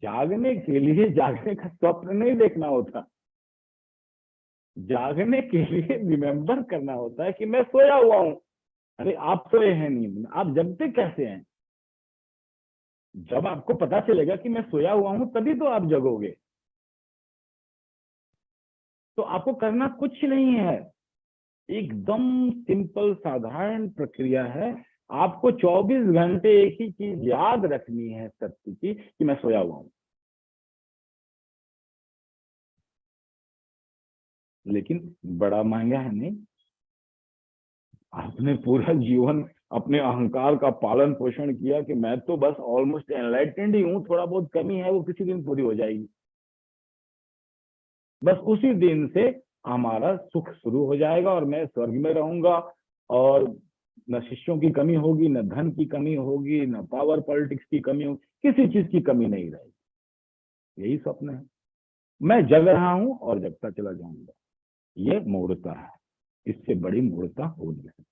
जागने के लिए जागने का स्वप्न नहीं देखना होता। जागने के लिए रिमेम्बर करना होता है कि मैं सोया हुआ हूं। अरे आप सोए हैं नींद में, आप जगते कैसे हैं? जब आपको पता चलेगा कि मैं सोया हुआ हूं तभी तो आप जगोगे। तो आपको करना कुछ नहीं है, एकदम सिंपल साधारण प्रक्रिया है। आपको 24 घंटे एक ही चीज याद रखनी है सत्य की कि मैं सोया हुआ हूं। लेकिन बड़ा महंगा है नहीं? आपने पूरा जीवन अपने अहंकार का पालन पोषण किया कि मैं तो बस ऑलमोस्ट एनलाइटेंड ही हूं, थोड़ा बहुत कमी है वो किसी दिन पूरी हो जाएगी। बस उसी दिन से हमारा सुख शुरू हो जाएगा और मैं स्वर्ग में रहूंगा और न शिष्यों की कमी होगी, न धन की कमी होगी, न पावर पॉलिटिक्स की कमी होगी, किसी चीज की कमी नहीं रहेगी। यही स्वप्न है। मैं जग रहा हूं और जगता चला जाऊंगा। ये मूर्खता है, इससे बड़ी मूर्खता हो नहीं सकती।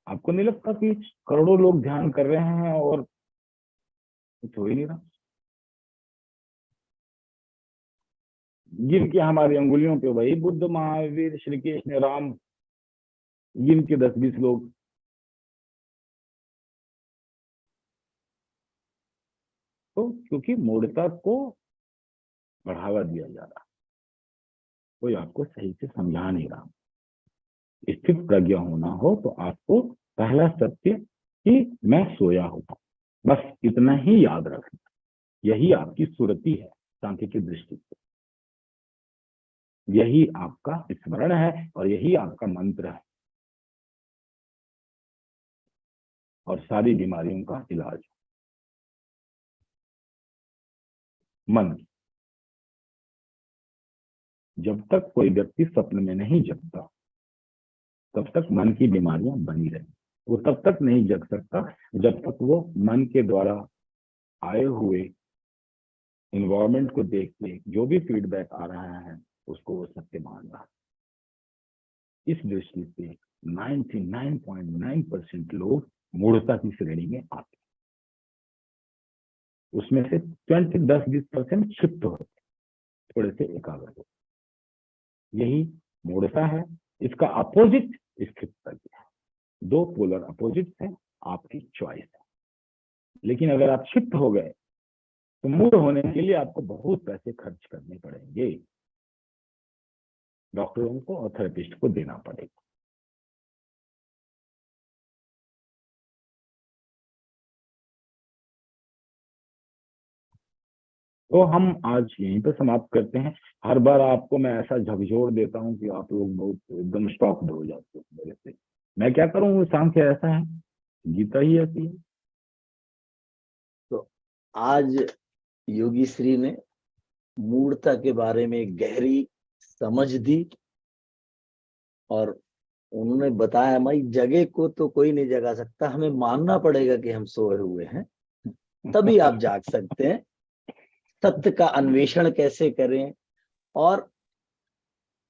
आपको नहीं लगता कि करोड़ों लोग ध्यान कर रहे हैं और कुछ हो ही नहीं रहा? जिनके हमारी अंगुलियों पे वही बुद्ध, महावीर, श्री कृष्ण, राम, जिनके 10-20 लोग। तो क्योंकि मूर्खता को बढ़ावा दिया जा रहा, कोई आपको सही से समझा नहीं रहा। स्थित प्रज्ञा होना हो तो आपको पहला सत्य कि मैं सोया हूं, बस इतना ही याद रखना। यही आपकी सुरति है सांख्य की दृष्टि से। यही आपका स्मरण है और यही आपका मंत्र है और सारी बीमारियों का इलाज। मन, जब तक कोई व्यक्ति स्वप्न में नहीं जगता तब तक मन की बीमारियां बनी रही। वो तब तक नहीं जग सकता जब तक वो मन के द्वारा आए हुए इन्वायरमेंट को देख के जो भी फीडबैक आ रहा है उसको वो सत्य मान रहा है। इस दृष्टि से 99.9% लोग मूढ़ता की श्रेणी में आते हैं। उसमें से 10-20% क्षिप्त होते, थोड़े से एकाग्र होते। यही मूढ़ता है। इसका अपोजिट स्थित प्रज्ञा है। दो पोलर अपोजिट है, आपकी चॉइस है। लेकिन अगर आप क्षिप्त हो गए तो मूढ़ होने के लिए आपको बहुत पैसे खर्च करने पड़ेंगे, डॉक्टरों को और थेरेपिस्ट को देना पड़ेगा। तो हम आज यहीं पे समाप्त करते हैं। हर बार आपको मैं ऐसा झकझोर देता हूँ कि आप लोग बहुत एकदम स्टॉक्ड हो जाते हो मेरे से। मैं क्या करूँ, सांख्य ऐसा है, गीता ही ऐसी है। तो आज योगी श्री ने मूर्ता के बारे में गहरी समझ दी और उन्होंने बताया भाई जगह को तो कोई नहीं जगा सकता, हमें मानना पड़ेगा कि हम सोए हुए हैं, तभी आप जाग सकते हैं। सत्य का अन्वेषण कैसे करें, और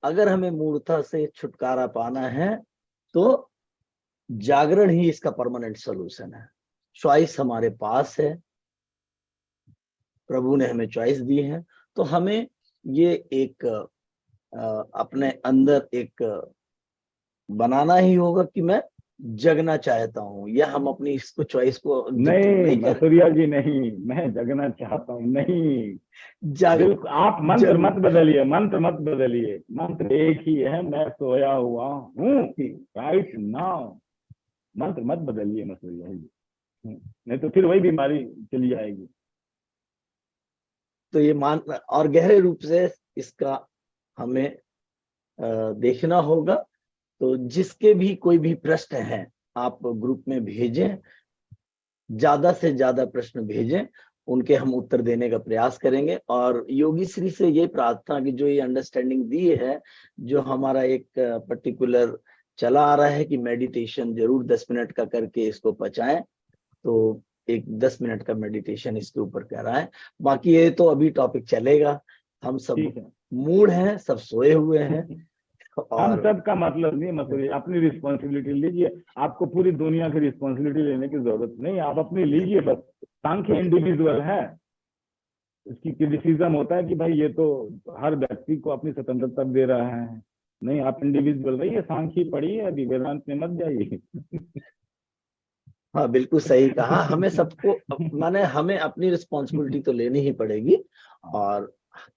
अगर हमें मूर्ता से छुटकारा पाना है तो जागरण ही इसका परमानेंट सॉल्यूशन है। चॉइस हमारे पास है, प्रभु ने हमें चॉइस दी है। तो हमें ये एक अपने अंदर एक बनाना ही होगा कि मैं जगना चाहता हूँ, या हम अपनी इसको चॉइस को डिक्टेट नहीं नहीं करें। मसूरिया जी, नहीं, मैं जगना चाहता हूँ, नहीं। जग बिल्कुल, आप मंत्र जग मत बदलिए, मंत्र मत बदलिए, मंत्र एक ही है, मैं सोया हुआ हूँ राइट नाउ। मंत्र मत बदलिए मसूरिया जी, नहीं तो फिर वही बीमारी चली जाएगी। तो ये मान और गहरे रूप से इसका हमें देखना होगा। तो जिसके भी कोई भी प्रश्न है आप ग्रुप में भेजें, ज्यादा से ज्यादा प्रश्न भेजें, उनके हम उत्तर देने का प्रयास करेंगे। और योगी श्री से ये प्रार्थना कि जो ये अंडरस्टैंडिंग दी है, जो हमारा एक पर्टिकुलर चला आ रहा है कि मेडिटेशन जरूर 10 मिनट का करके इसको पचाएं, तो एक 10 मिनट का मेडिटेशन इसके ऊपर कराएं। बाकी ये तो अभी टॉपिक चलेगा, हम सब ठीक है। मूड हैं, सब सोए हुए हैं। हम और सब का मतलब नहीं मसूरी, अपनी रिस्पॉन्सिबिलिटी लीजिए, आपको पूरी दुनिया की रिस्पॉन्सिबिलिटी लेने की जरूरत नहीं, आप अपनी लीजिए बस। सांख्य इंडिविजुअल है, उसकी क्रिटिसिज्म होता है कि भाई ये तो हर व्यक्ति को अपनी स्वतंत्रता दे रहा है। नहीं, आप इंडिविजुअल रहिए, सांख्य पढ़िए, अभी वेदांत में मत जाइए। हाँ, बिल्कुल सही कहा। हमें सबको माने हमें अपनी रिस्पॉन्सिबिलिटी तो लेनी ही पड़ेगी। और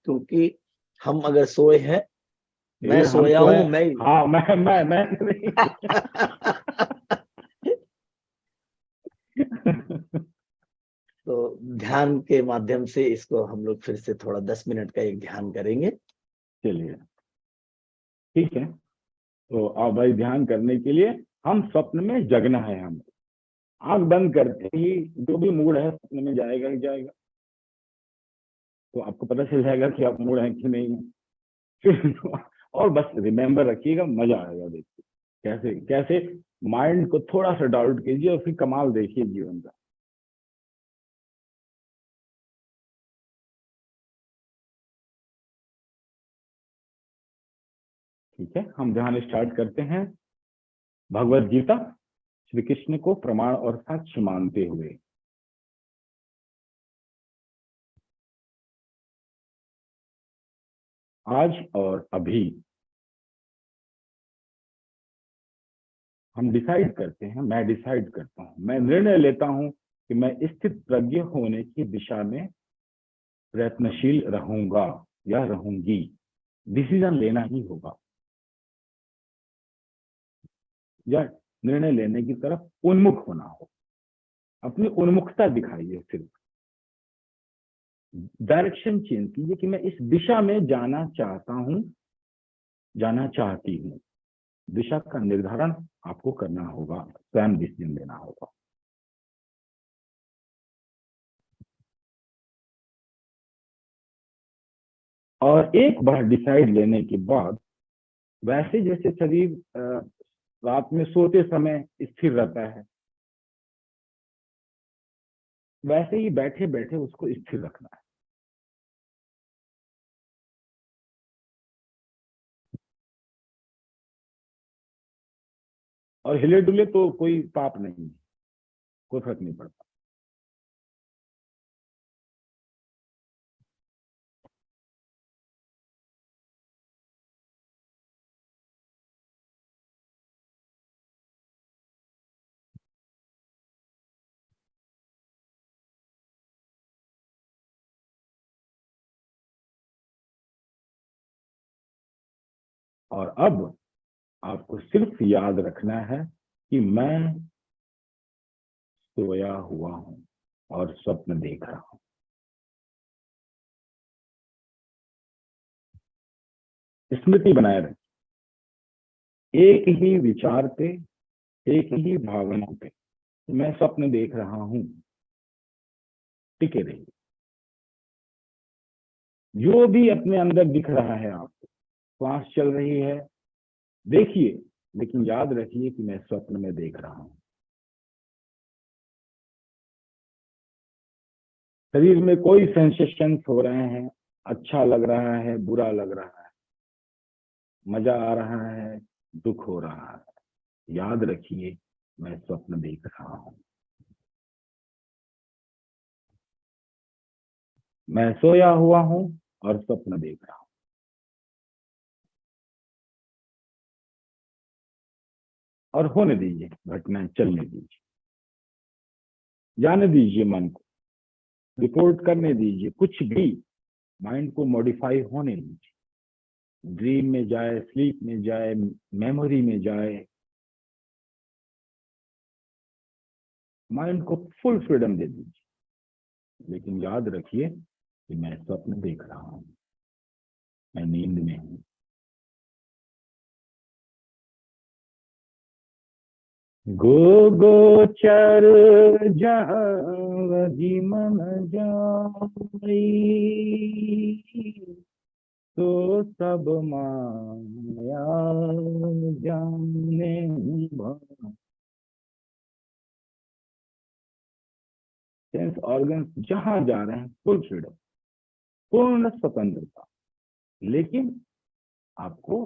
क्योंकि हम अगर सोए हैं, मैं फिर हम सोया तो है। हूं, मैं हाँ, मैं नहीं। तो ध्यान के माध्यम से इसको हम लोग फिर से थोड़ा 10 मिनट का एक ध्यान करेंगे। चलिए, ठीक है। तो अब भाई ध्यान करने के लिए हम स्वप्न में जगना है, हम आंख बंद करते ही जो भी मूड है सपने में जाएगा ही जाएगा, तो आपको पता चल जाएगा कि आप मूड है कि नहीं है। फिर और बस रिमेम्बर रखिएगा, मजा आएगा देखिए कैसे कैसे माइंड को थोड़ा सा डाउट कीजिए और फिर कमाल देखिए जीवन का। ठीक है, हम ध्यान स्टार्ट करते हैं। भगवत गीता श्री कृष्ण को प्रमाण और साक्ष्य मानते हुए। आज और अभी हम डिसाइड करते हैं, मैं डिसाइड करता हूं, मैं निर्णय लेता हूं कि मैं स्थित प्रज्ञ होने की दिशा में प्रयत्नशील रहूंगा या रहूंगी। डिसीजन लेना ही होगा, या निर्णय लेने की तरफ उन्मुख होना हो। अपनी उन्मुखता दिखाइए, सिर्फ डायरेक्शन चेंज कीजिए कि मैं इस दिशा में जाना चाहता हूं, जाना चाहती हूं। दिशा का निर्धारण आपको करना होगा, स्वयं डिसीजन लेना होगा। और एक बार डिसाइड लेने के बाद, वैसे जैसे शरीर रात में सोते समय स्थिर रहता है, वैसे ही बैठे बैठे उसको स्थिर रखना है। और हिले डुले तो कोई पाप नहीं, कोई फर्क नहीं पड़ता। और अब आपको सिर्फ याद रखना है कि मैं सोया हुआ हूं और स्वप्न देख रहा हूं। स्मृति बनाए रखें, एक ही विचार पे, एक ही भावना पे मैं स्वप्न देख रहा हूं, टिके रहिए। जो भी अपने अंदर दिख रहा है आपको, श्वास चल रही है, देखिए, लेकिन याद रखिए कि मैं स्वप्न में देख रहा हूं। शरीर में कोई सेंसेशंस हो रहे हैं, अच्छा लग रहा है, बुरा लग रहा है, मजा आ रहा है, दुख हो रहा है, याद रखिए मैं स्वप्न देख रहा हूं। मैं सोया हुआ हूं और स्वप्न देख रहा हूं। और होने दीजिए, घटनाएं चलने दीजिए, जाने दीजिए, मन को रिपोर्ट करने दीजिए, कुछ भी माइंड को मॉडिफाई होने दीजिए, ड्रीम में जाए, स्लीप में जाए, मेमोरी में जाए, माइंड को फुल फ्रीडम दे दीजिए। लेकिन याद रखिए कि मैं स्वप्न देख रहा हूं, मैं नींद में हूं। गो गोचर जहाँ जी मन जाई, तो सब माया जाने भाई। सेंस ऑर्गन जहां जा रहे हैं, फुल फ्रीडम, पूर्ण स्वतंत्रता। लेकिन आपको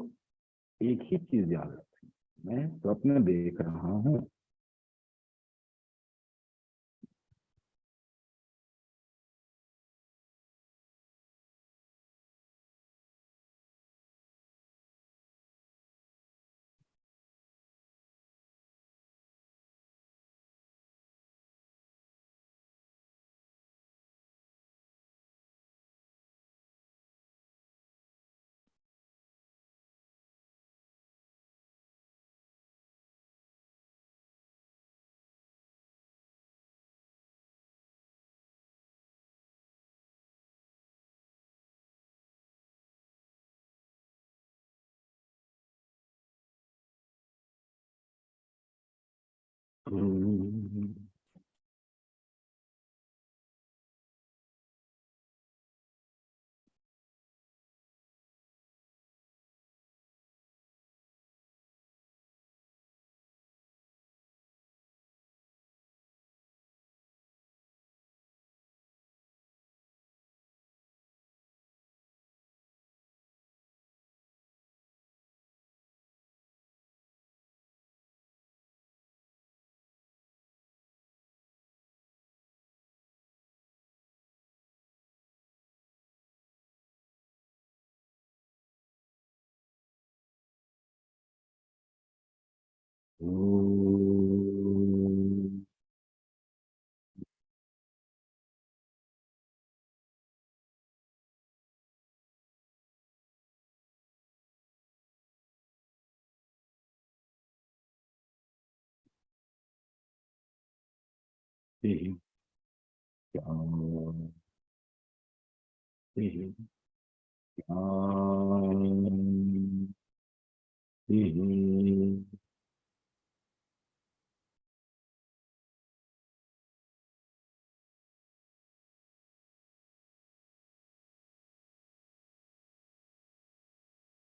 एक ही चीज याद रखनी, मैं स्वप्न देख रहा हूं।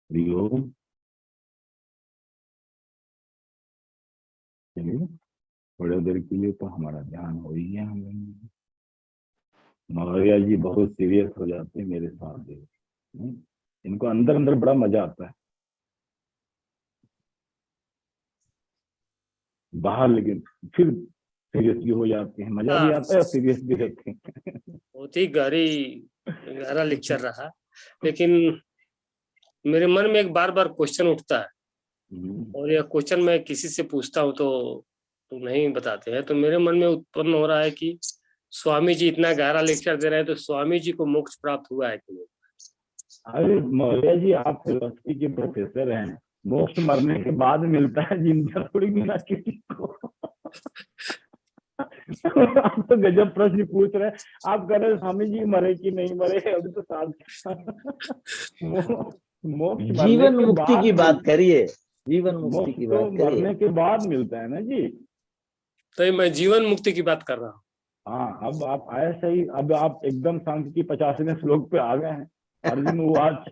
हरिओम। चलिए थोड़ी देर के लिए तो हमारा ध्यान हो ही गया। हम मौर्य जी बहुत सीरियस हो जाते हैं मेरे साथ देख, इनको अंदर अंदर बड़ा मजा आता है, बाहर लेकिन फिर सीरियस भी हो जाते हैं, मजा भी आता है और सीरियस भी रहते हैं। बहुत ही गहरा लेक्चर रहा, लेकिन मेरे मन में एक बार बार क्वेश्चन उठता है, और यह क्वेश्चन मैं किसी से पूछता हूँ तो नहीं बताते हैं। तो मेरे मन में उत्पन्न हो रहा है कि स्वामी जी इतना गहरा लेक्चर दे रहे हैं, तो स्वामी जी को मोक्ष प्राप्त हुआ है कि नहीं? अरे मौर्य जी, आप फिलोसफी के प्रोफेसर हैं, मोक्ष मरने के बाद मिलता है, जिंदा थोड़ी मिला किसी को। आप तो गजब प्रश्न पूछ रहे हैं। आप कह रहे स्वामी जी मरे कि नहीं मरे, अभी तो साथ मोक्ष जीवन मुक्ति की बात करिए, जीवन मुक्ति की बात करिए। मरने के बाद मिलता है ना जी। तो मैं जीवन मुक्ति की बात कर रहा हूँ। हाँ, अब आप आए सही, अब आप एकदम सांख्य की 50वें श्लोक पे आ गए हैं। अर्जुन उवाच।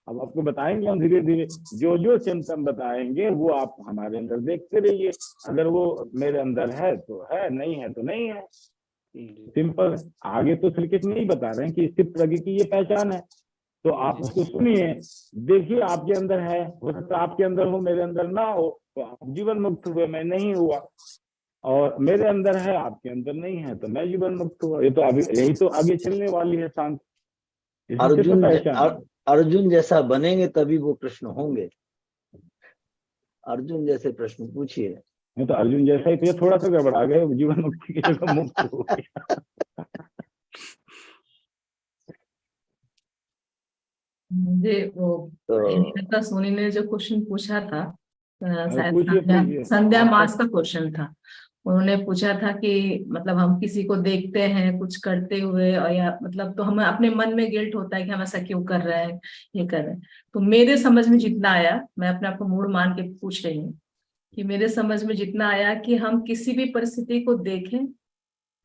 अब आपको बताएंगे हम धीरे धीरे, जो जो चिंतन बताएंगे वो आप हमारे अंदर देखते रहिए। अगर वो मेरे अंदर है तो है, नहीं है तो नहीं है, सिंपल। आगे तो श्री कृष्ण नहीं बता रहे हैं कि स्थित प्रज्ञ की ये पहचान है, तो आप उसको सुनिए, देखिए आपके अंदर है, हो सकता है आपके अंदर हो, मेरे अंदर ना हो, तो आप जीवन मुक्त हुए, मैं नहीं हुआ। और मेरे अंदर है, आपके अंदर नहीं है, तो मैं जीवन मुक्त हुआ। ये तो अभी यही तो आगे चलने वाली है शांति। अर्जुन जैसा बनेंगे तभी वो कृष्ण होंगे। अर्जुन जैसे प्रश्न पूछिए। नहीं तो अर्जुन जैसा ही, तो ये थोड़ा सा गड़बड़ा गए, जीवन मुक्ति की जगह मुक्त हो गया। मुझे वो तो सोनी ने जो क्वेश्चन पूछा था, शायद पूछिए पूछिए। संध्या आपका मास का क्वेश्चन था। उन्होंने पूछा था कि मतलब हम किसी को देखते हैं कुछ करते हुए, और या मतलब तो हमें अपने मन में गिल्ट होता है कि हम ऐसा क्यों कर रहे हैं, ये कर रहे हैं। तो मेरे समझ में जितना आया, मैं अपने आप को मूड मान के पूछ रही हूँ कि मेरे समझ में जितना आया कि हम किसी भी परिस्थिति को देखें,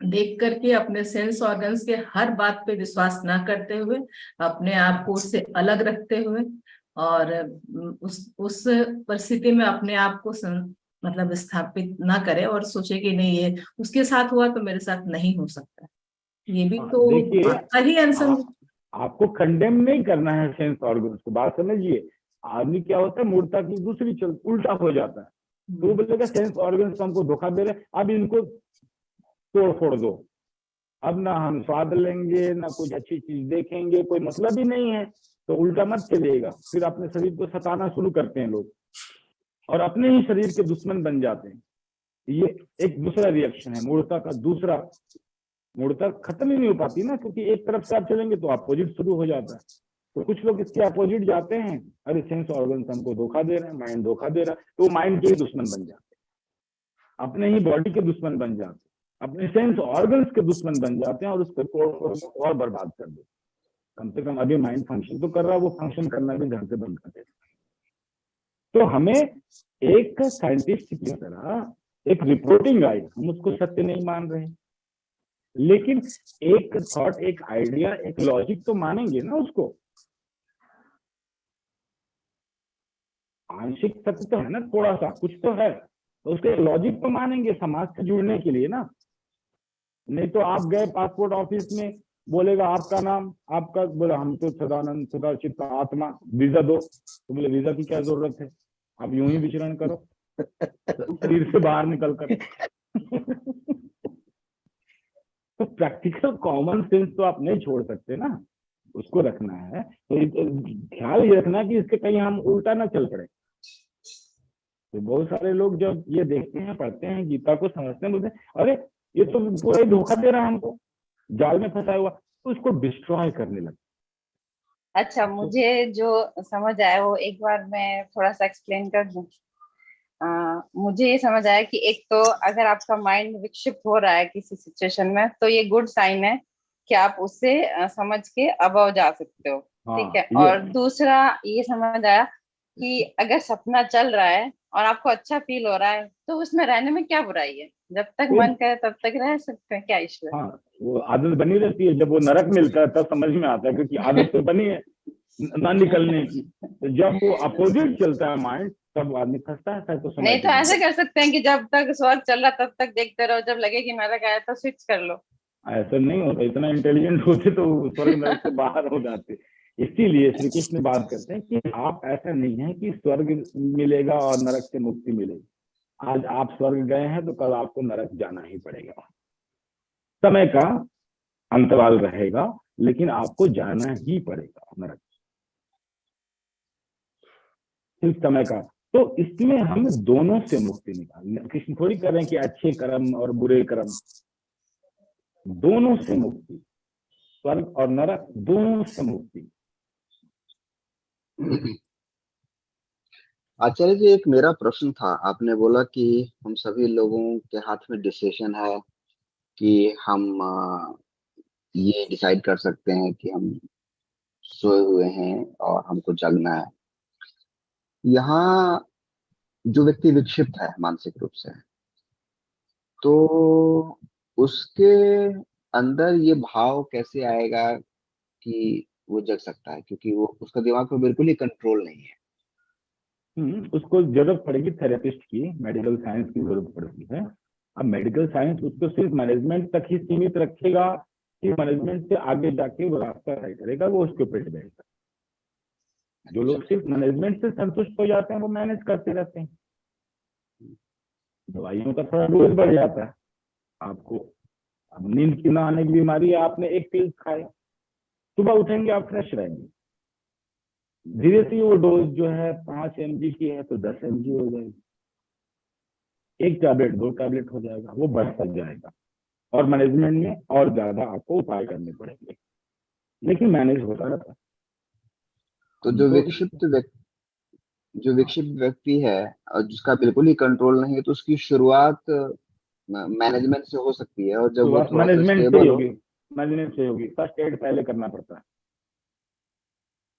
देख करके अपने सेंस ऑर्गन्स के हर बात पे विश्वास ना करते हुए, अपने आप को उससे अलग रखते हुए, और उस परिस्थिति में अपने आप को मतलब स्थापित ना करे और सोचे कि नहीं ये उसके साथ हुआ तो मेरे साथ नहीं हो सकता। ये भी तो देखिए, ही अनसमझ। आपको कंडेम नहीं करना है सेंस ऑर्गन्स को, बात समझिए। आदमी क्या होता है, मूर्ता की दूसरी चल उल्टा हो जाता है, तो वो बोलेगा सेंस ऑर्गन्स हमको धोखा दे रहे हैं, अब इनको तोड़ फोड़ दो, अब ना हम स्वाद लेंगे ना कुछ अच्छी चीज देखेंगे, कोई मतलब ही नहीं है। तो उल्टा मत चलिएगा, फिर अपने शरीर को सताना शुरू करते हैं लोग और अपने ही शरीर के दुश्मन बन जाते हैं। ये एक दूसरा रिएक्शन है मूर्ता का। दूसरा, मूर्ता खत्म ही नहीं हो पाती ना, क्योंकि एक तरफ से आप चलेंगे तो अपोजिट शुरू हो जाता है। तो कुछ लोग इसके अपोजिट जाते हैं, अरे सेंस ऑर्गन्स हमको धोखा दे रहे हैं, माइंड धोखा दे रहा है, तो माइंड के ही दुश्मन बन जाते हैं, अपने ही बॉडी के दुश्मन बन जाते हैं, अपने सेंस ऑर्गन्स के दुश्मन बन जाते हैं और उसको और बर्बाद कर देते हैं। कम से कम अभी माइंड फंक्शन तो कर रहा है, वो फंक्शन करना भी ढंग से बंद कर देता है। तो हमें एक साइंटिस्ट की तरह एक रिपोर्टिंग आई, हम उसको सत्य नहीं मान रहे, लेकिन एक थॉट, एक आइडिया, एक लॉजिक तो मानेंगे ना उसको। आंशिक सत्य तो है ना, थोड़ा सा कुछ तो है, तो उसके लॉजिक तो मानेंगे समाज से जुड़ने के लिए ना। नहीं तो आप गए पासपोर्ट ऑफिस में, बोलेगा आपका नाम, आपका, बोला हम तो सदानंद सदाचित आत्मा, वीजा दो, तो बोले वीजा की क्या जरूरत है, आप यूं ही विचरण करो शरीर से बाहर निकल कर। तो प्रैक्टिकल कॉमन सेंस तो आप नहीं छोड़ सकते ना, उसको रखना है। तो ख्याल ये रखना कि इसके कहीं हम उल्टा ना चल पड़े। तो बहुत सारे लोग जब ये देखते हैं, पढ़ते हैं, गीता को समझते हैं, बोलते हैं अरे ये तो पूरा ही धोखा दे रहा है हमको, जाल में फंसा हुआ, तो उसको डिस्ट्रॉय करने लगते। अच्छा, मुझे जो समझ आया वो एक बार मैं थोड़ा सा एक्सप्लेन कर दूं। मुझे ये समझ आया कि एक तो अगर आपका माइंड विक्षिप्त हो रहा है किसी सिचुएशन में, तो ये गुड साइन है कि आप उससे समझ के अबव जा सकते हो। ठीक है। और दूसरा ये समझ आया कि अगर सपना चल रहा है और आपको अच्छा फील हो रहा है, तो उसमें रहने में क्या बुराई है, जब तक मन करे तब तक रह सकते हैं, क्या इश्यू है। हाँ, वो आदत बनी रहती है, जब वो नरक मिलता है तब समझ में आता है, क्योंकि आदत तो बनी है ना निकलने की। तो जब वो अपोजिट चलता है माइंड, तब आदमी फंसता है। तो नहीं तो ऐसे कर सकते हैं कि जब तक स्वर्ग चल रहा तब तक देखते रहो, जब लगे कि नरक आया तो स्विच कर लो। ऐसा नहीं होता, इतना इंटेलिजेंट होते तो स्वर्ग नरक से बाहर हो जाते। इसीलिए श्री कृष्ण बात करते हैं कि आप, ऐसा नहीं है कि स्वर्ग मिलेगा और नरक से मुक्ति मिलेगी। आज आप स्वर्ग गए हैं तो कल आपको नरक जाना ही पड़ेगा। समय का अंतराल रहेगा, लेकिन आपको जाना ही पड़ेगा नरक, सिर्फ समय का। तो इसमें हम दोनों से मुक्ति निकालने, कृष्ण थोड़ी कर रहे हैं कि अच्छे कर्म और बुरे कर्म, दोनों से मुक्ति, स्वर्ग और नरक दोनों से मुक्ति। आचार्य जी, एक मेरा प्रश्न था। आपने बोला कि हम सभी लोगों के हाथ में डिसीजन है कि हम ये डिसाइड कर सकते हैं कि हम सोए हुए हैं और हमको जगना है। यहाँ जो व्यक्ति विक्षिप्त है मानसिक रूप से, तो उसके अंदर ये भाव कैसे आएगा कि वो जग सकता है, क्योंकि वो उसका दिमाग पे बिल्कुल ही कंट्रोल नहीं है। उसको जरूरत पड़ेगी थेरेपिस्ट की, मेडिकल साइंस की जरूरत पड़ती है। अब मेडिकल साइंस उसको सिर्फ मैनेजमेंट तक ही सीमित रखेगा कि मैनेजमेंट से आगे जाके वो रास्ता तय करेगा, वो उसके ऊपर डिपेंड करता है। जो लोग सिर्फ मैनेजमेंट से संतुष्ट हो जाते हैं वो मैनेज करते रहते हैं, दवाइयों का थोड़ा डोज बढ़ जाता है आपको। अब नींद की ना आने की बीमारी है, आपने एक पिल खाया, सुबह उठेंगे आप फ्रेश रहेंगे। धीरे से वो डोज जो है 5 mg की है तो 10 mg हो जाएगी, 1 टैबलेट 2 टैबलेट हो जाएगा, वो बढ़ता जाएगा। और मैनेजमेंट में और ज्यादा आपको उपाय करने पड़ेंगे, लेकिन मैनेज होता रहता है। तो जो विक्षिप्त व्यक्ति है और जिसका बिल्कुल ही कंट्रोल नहीं है, तो उसकी शुरुआत मैनेजमेंट से हो सकती है, और जब वो थोड़ा सा मैनेजमेंट से स्टेबल हो, होगी, मैनेजमेंट से होगी। फर्स्ट एड पहले करना पड़ता है।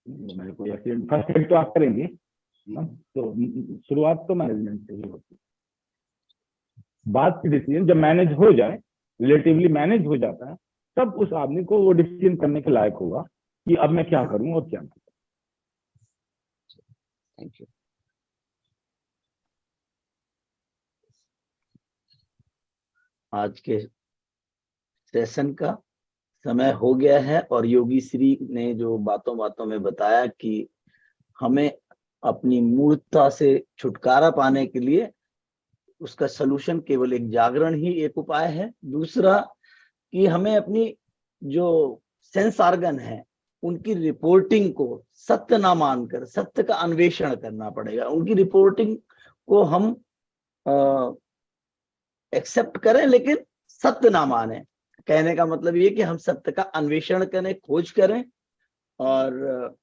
मेरे को एक्सीडेंट, फर्स्ट एड तो आप करेंगे ना, तो शुरुआत तो मैनेजमेंट से ही होती है। बाद की डिसीजन जब मैनेज हो जाए, रिलेटिवली मैनेज हो जाता है, तब उस आदमी को वो डिसीजन करने के लायक होगा कि अब मैं क्या करूं और क्या नहीं। Thank you. आज के सेशन का समय हो गया है और योगी श्री ने जो बातों बातों में बताया कि हमें अपनी मूर्खता से छुटकारा पाने के लिए उसका सलूशन केवल एक जागरण ही एक उपाय है। दूसरा कि हमें अपनी जो सेंस ऑर्गन है उनकी रिपोर्टिंग को सत्य ना मानकर सत्य का अन्वेषण करना पड़ेगा। उनकी रिपोर्टिंग को हम एक्सेप्ट करें लेकिन सत्य ना माने। कहने का मतलब ये कि हम सत्य का अन्वेषण करें, खोज करें। और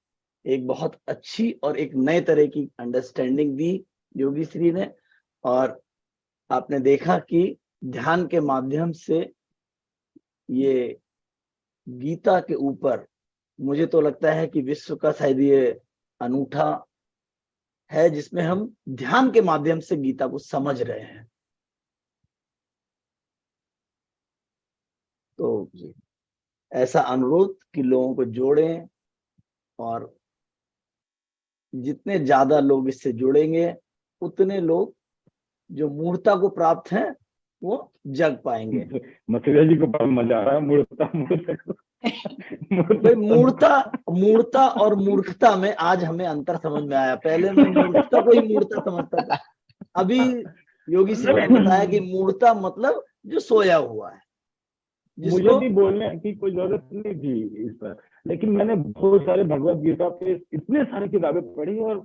एक बहुत अच्छी और एक नए तरह की अंडरस्टैंडिंग दी योगी श्री ने। और आपने देखा कि ध्यान के माध्यम से ये गीता के ऊपर मुझे तो लगता है कि विश्व का शायद ये अनूठा है जिसमें हम ध्यान के माध्यम से गीता को समझ रहे हैं। तो ऐसा अनुरोध कि लोगों को जोड़ें, और जितने ज्यादा लोग इससे जुड़ेंगे उतने लोग जो मूर्ता को प्राप्त हैं वो जग पाएंगे। मथुरा जी को बड़ा मजा आ रहा है। मूर्ता और मूर्खता में आज हमें अंतर समझ में आया। पहले मैं मूर्खता को ही मूर्ता समझता था, अभी योगी श्री ने बताया कि मूर्ता मतलब जो सोया हुआ है। मुझे भी बोलने की कोई जरूरत नहीं थी इस पर, लेकिन मैंने बहुत सारे भगवत गीता पे इतने सारी किताबें पढ़ी और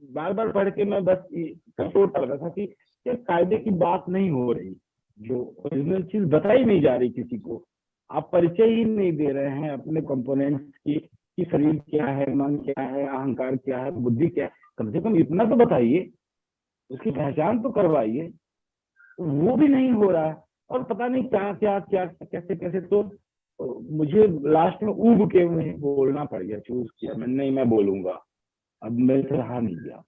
बार बार पढ़ के मैं बस कंट्रोल कर रहा था कि ये कायदे की बात नहीं हो रही, जो ओरिजिनल चीज बताई नहीं जा रही किसी को। आप परिचय ही नहीं दे रहे हैं अपने कंपोनेंट्स की कि शरीर क्या है, मन क्या है, अहंकार क्या है, बुद्धि क्या है। कम से कम इतना तो बताइए, उसकी पहचान तो करवाइए। वो भी नहीं हो रहा है और पता नहीं क्या क्या क्या कैसे कैसे। तो मुझे लास्ट में उब के मुझे बोलना पड़ गया, चूज किया मैं, नहीं मैं बोलूंगा, अब मेरे से रहा नहीं गया।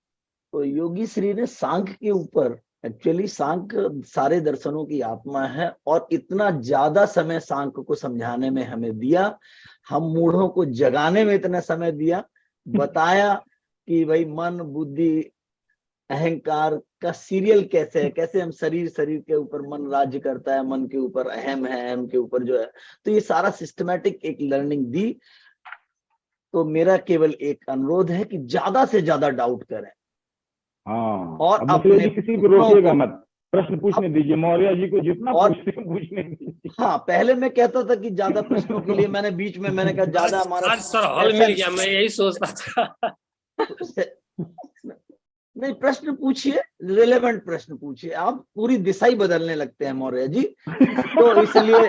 तो योगी श्री ने सांख्य के ऊपर, एक्चुअली सांख्य सारे दर्शनों की आत्मा है और इतना ज्यादा समय सांख्य को समझाने में हमें दिया, हम मूढ़ों को जगाने में इतना समय दिया, बताया कि भाई मन बुद्धि अहंकार का सीरियल कैसे है, कैसे हम शरीर के ऊपर मन राज्य करता है, मन के ऊपर अहम है, अहम के ऊपर जो है। तो ये सारा सिस्टमैटिक एक लर्निंग दी। तो मेरा केवल एक अनुरोध है कि ज्यादा से ज्यादा डाउट करें। हाँ, और अपने किसी को रोकिएगा मत, प्रश्न पूछने दीजिए, मौर्य जी को जितना पूछने दीजिए। हाँ, पहले मैं कहता था कि ज्यादा प्रश्नों के लिए मैंने बीच में मैंने कहा ज्यादा हमारा आज सर हॉल मिल गया, मैं यही सोचता था। नहीं, प्रश्न पूछिए, रिलेवेंट प्रश्न पूछिए। आप पूरी दिशा ही बदलने लगते हैं मौर्य जी। तो इसलिए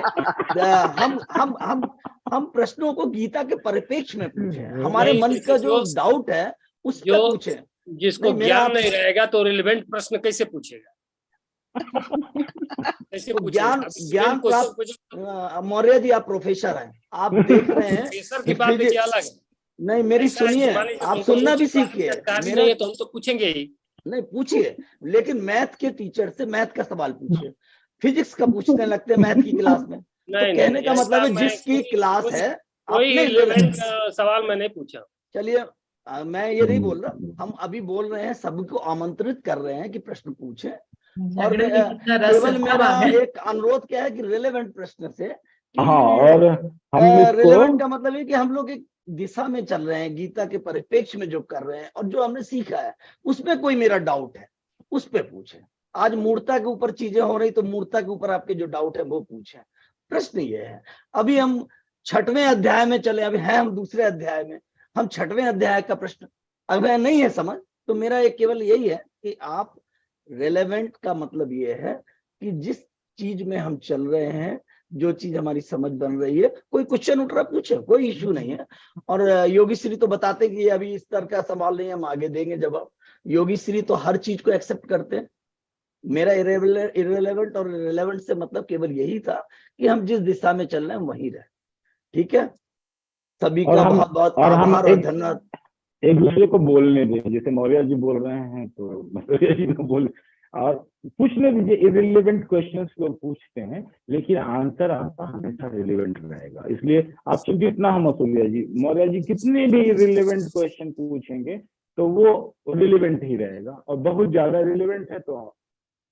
हम प्रश्नों को गीता के परिप्रेक्ष्य में पूछें, हमारे मन का जो डाउट है उस पर पूछें। जिसको ज्ञान नहीं रहेगा तो रिलेवेंट प्रश्न कैसे पूछेगा? कैसे तो ज्ञान प्राप्त, मौर्य जी आप प्रोफेसर हैं, आप देख रहे हैं। प्रोफेसर की बात देखिए अलग है। नहीं, मेरी सुनिए, आप सुनना भी सीखिए। नहीं है तो हम तो पूछेंगे ही। नहीं, पूछिए, लेकिन मैथ के टीचर से मैथ का सवाल पूछिए। फिजिक्स का पूछने लगते हैं मैथ की क्लास में। तो कहने का मतलब है जिसकी क्लास है अपने सवाल मैं नहीं पूछा। चलिए, मैं ये नहीं बोल रहा, हम अभी बोल रहे हैं, सबको आमंत्रित कर रहे हैं कि प्रश्न पूछें। और केवल मेरा एक अनुरोध क्या है कि रिलेवेंट प्रश्न से। हाँ, और रिलेवेंट का मतलब है कि हम लोग एक दिशा में चल रहे हैं, गीता के परिप्रेक्ष्य में जो कर रहे हैं और जो हमने सीखा है उसमें कोई मेरा डाउट है उस पे पूछे। आज मूर्ता के ऊपर चीजें हो रही तो मूर्ता के ऊपर आपके जो डाउट है वो पूछे। प्रश्न ये है, अभी हम 6वें अध्याय में चले, अभी है हम दूसरे अध्याय में, हम 6वें अध्याय का प्रश्न अब नहीं है समझ, तो मेरा एक केवल यही है कि आप रेलेवेंट का मतलब ये है कि जिस चीज में हम चल रहे हैं, जो चीज हमारी समझ बन रही है, कोई क्वेश्चन उठ रहा पूछे, कोई इश्यू नहीं है। और योगी श्री तो बताते कि अभी इस तरह का सवाल नहीं, हम आगे देंगे जवाब। योगी श्री तो हर चीज को एक्सेप्ट करते हैं। मेरा इरेलेवेंट और रिलेवेंट से मतलब केवल यही था कि हम जिस दिशा में चल रहे हैं वहीं रहे। ठीक है, सभी का बहुत बहुत आभार और धन्यवाद। एक दूसरे को बोलने दें, जैसे मौर्य जी बोल रहे हैं तो मौर्य जी को बोल, और पूछने दीजिए। इररिलेवेंट क्वेश्चंस लोग पूछते हैं, लेकिन आंसर आपका हमेशा रिलेवेंट रहेगा। इसलिए आप जितना हम मौर्य जी कितने भी इररिलेवेंट क्वेश्चन पूछेंगे तो वो रिलेवेंट ही रहेगा, और बहुत ज्यादा रिलेवेंट है तो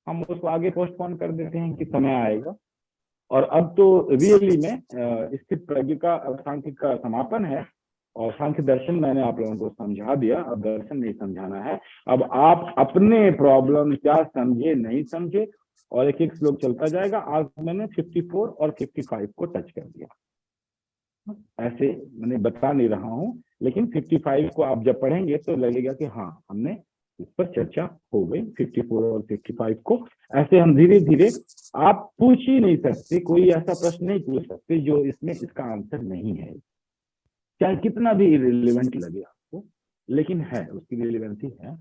हम उसको आगे पोस्टपोन कर देते हैं कि समय आएगा। और अब तो रियली में स्थित प्रज्ञ का सांख्य का समापन है, और सांख्य दर्शन मैंने आप लोगों को समझा दिया, अब दर्शन नहीं समझाना है। अब आप अपने प्रॉब्लम क्या समझे नहीं समझे, और एक एक श्लोक चलता जाएगा। आज मैंने 54 और 55 को टच कर दिया, ऐसे मैंने बता नहीं रहा हूँ, लेकिन 55 को आप जब पढ़ेंगे तो लगेगा कि हाँ हमने इस पर चर्चा हो गई। 54 और 55 को ऐसे हम धीरे धीरे, आप पूछ ही नहीं सकते, कोई ऐसा प्रश्न नहीं पूछ सकते जो इसमें इसका आंसर नहीं है, चाहे कितना भी इररिलेवेंट लगे आपको, लेकिन है, उसकी रिलेवेंसी है,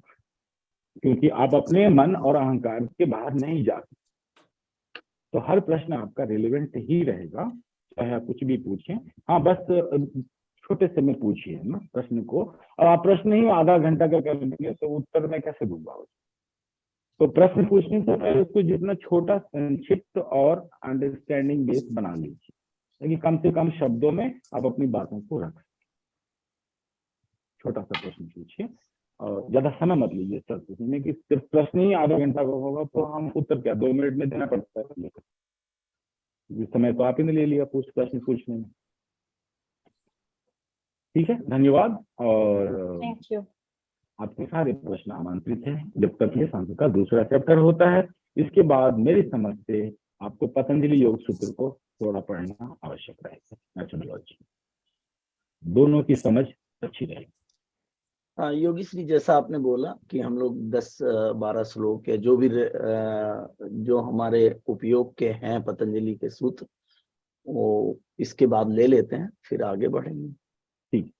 क्योंकि आप अपने मन और अहंकार के बाहर नहीं जा सकते। तो हर प्रश्न आपका रिलेवेंट ही रहेगा, चाहे आप कुछ भी पूछें। हाँ, बस छोटे से में पूछिए ना प्रश्न को, और आप प्रश्न ही आधा घंटा का कर देंगे तो उत्तर मैं कैसे दूंगा। तो प्रश्न पूछने से पहले उसको जितना छोटा, संक्षिप्त और अंडरस्टैंडिंग बेस बना लीजिए, ताकि कम से कम शब्दों में आप अपनी बातों को रख। छोटा सा प्रश्न पूछिए और ज्यादा समय मत लीजिए सर पूछने की। सिर्फ प्रश्न ही आधा घंटा का होगा तो हम उत्तर क्या 2 मिनट में देना पड़ता है, समय तो आप ही ने ले लिया प्रश्न पूछने में। ठीक है, धन्यवाद। और थैंक यू। आपके सारे प्रश्न आमंत्रित हैं जब तक ये सांख्य का दूसरा चैप्टर होता है। इसके बाद मेरी समझ से आपको पतंजलि योग सूत्र को थोड़ा पढ़ना आवश्यक रहेगा, मैथोडोलॉजी, दोनों की समझ अच्छी रहेगी। हाँ योगी श्री, जैसा आपने बोला कि हम लोग 10-12 श्लोक है जो भी जो हमारे उपयोग के हैं पतंजलि के सूत्र, वो इसके बाद ले लेते हैं, फिर आगे बढ़ेंगे। ठीक,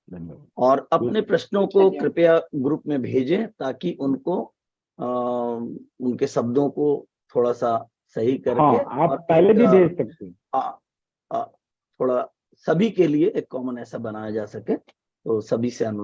धन्यवाद। और अपने प्रश्नों को कृपया ग्रुप में भेजें ताकि उनको उनके शब्दों को थोड़ा सा सही करके, हाँ, आप पहले भी भेज सकते हैं। थोड़ा सभी के लिए एक कॉमन ऐसा बनाया जा सके, तो सभी से अनुरोध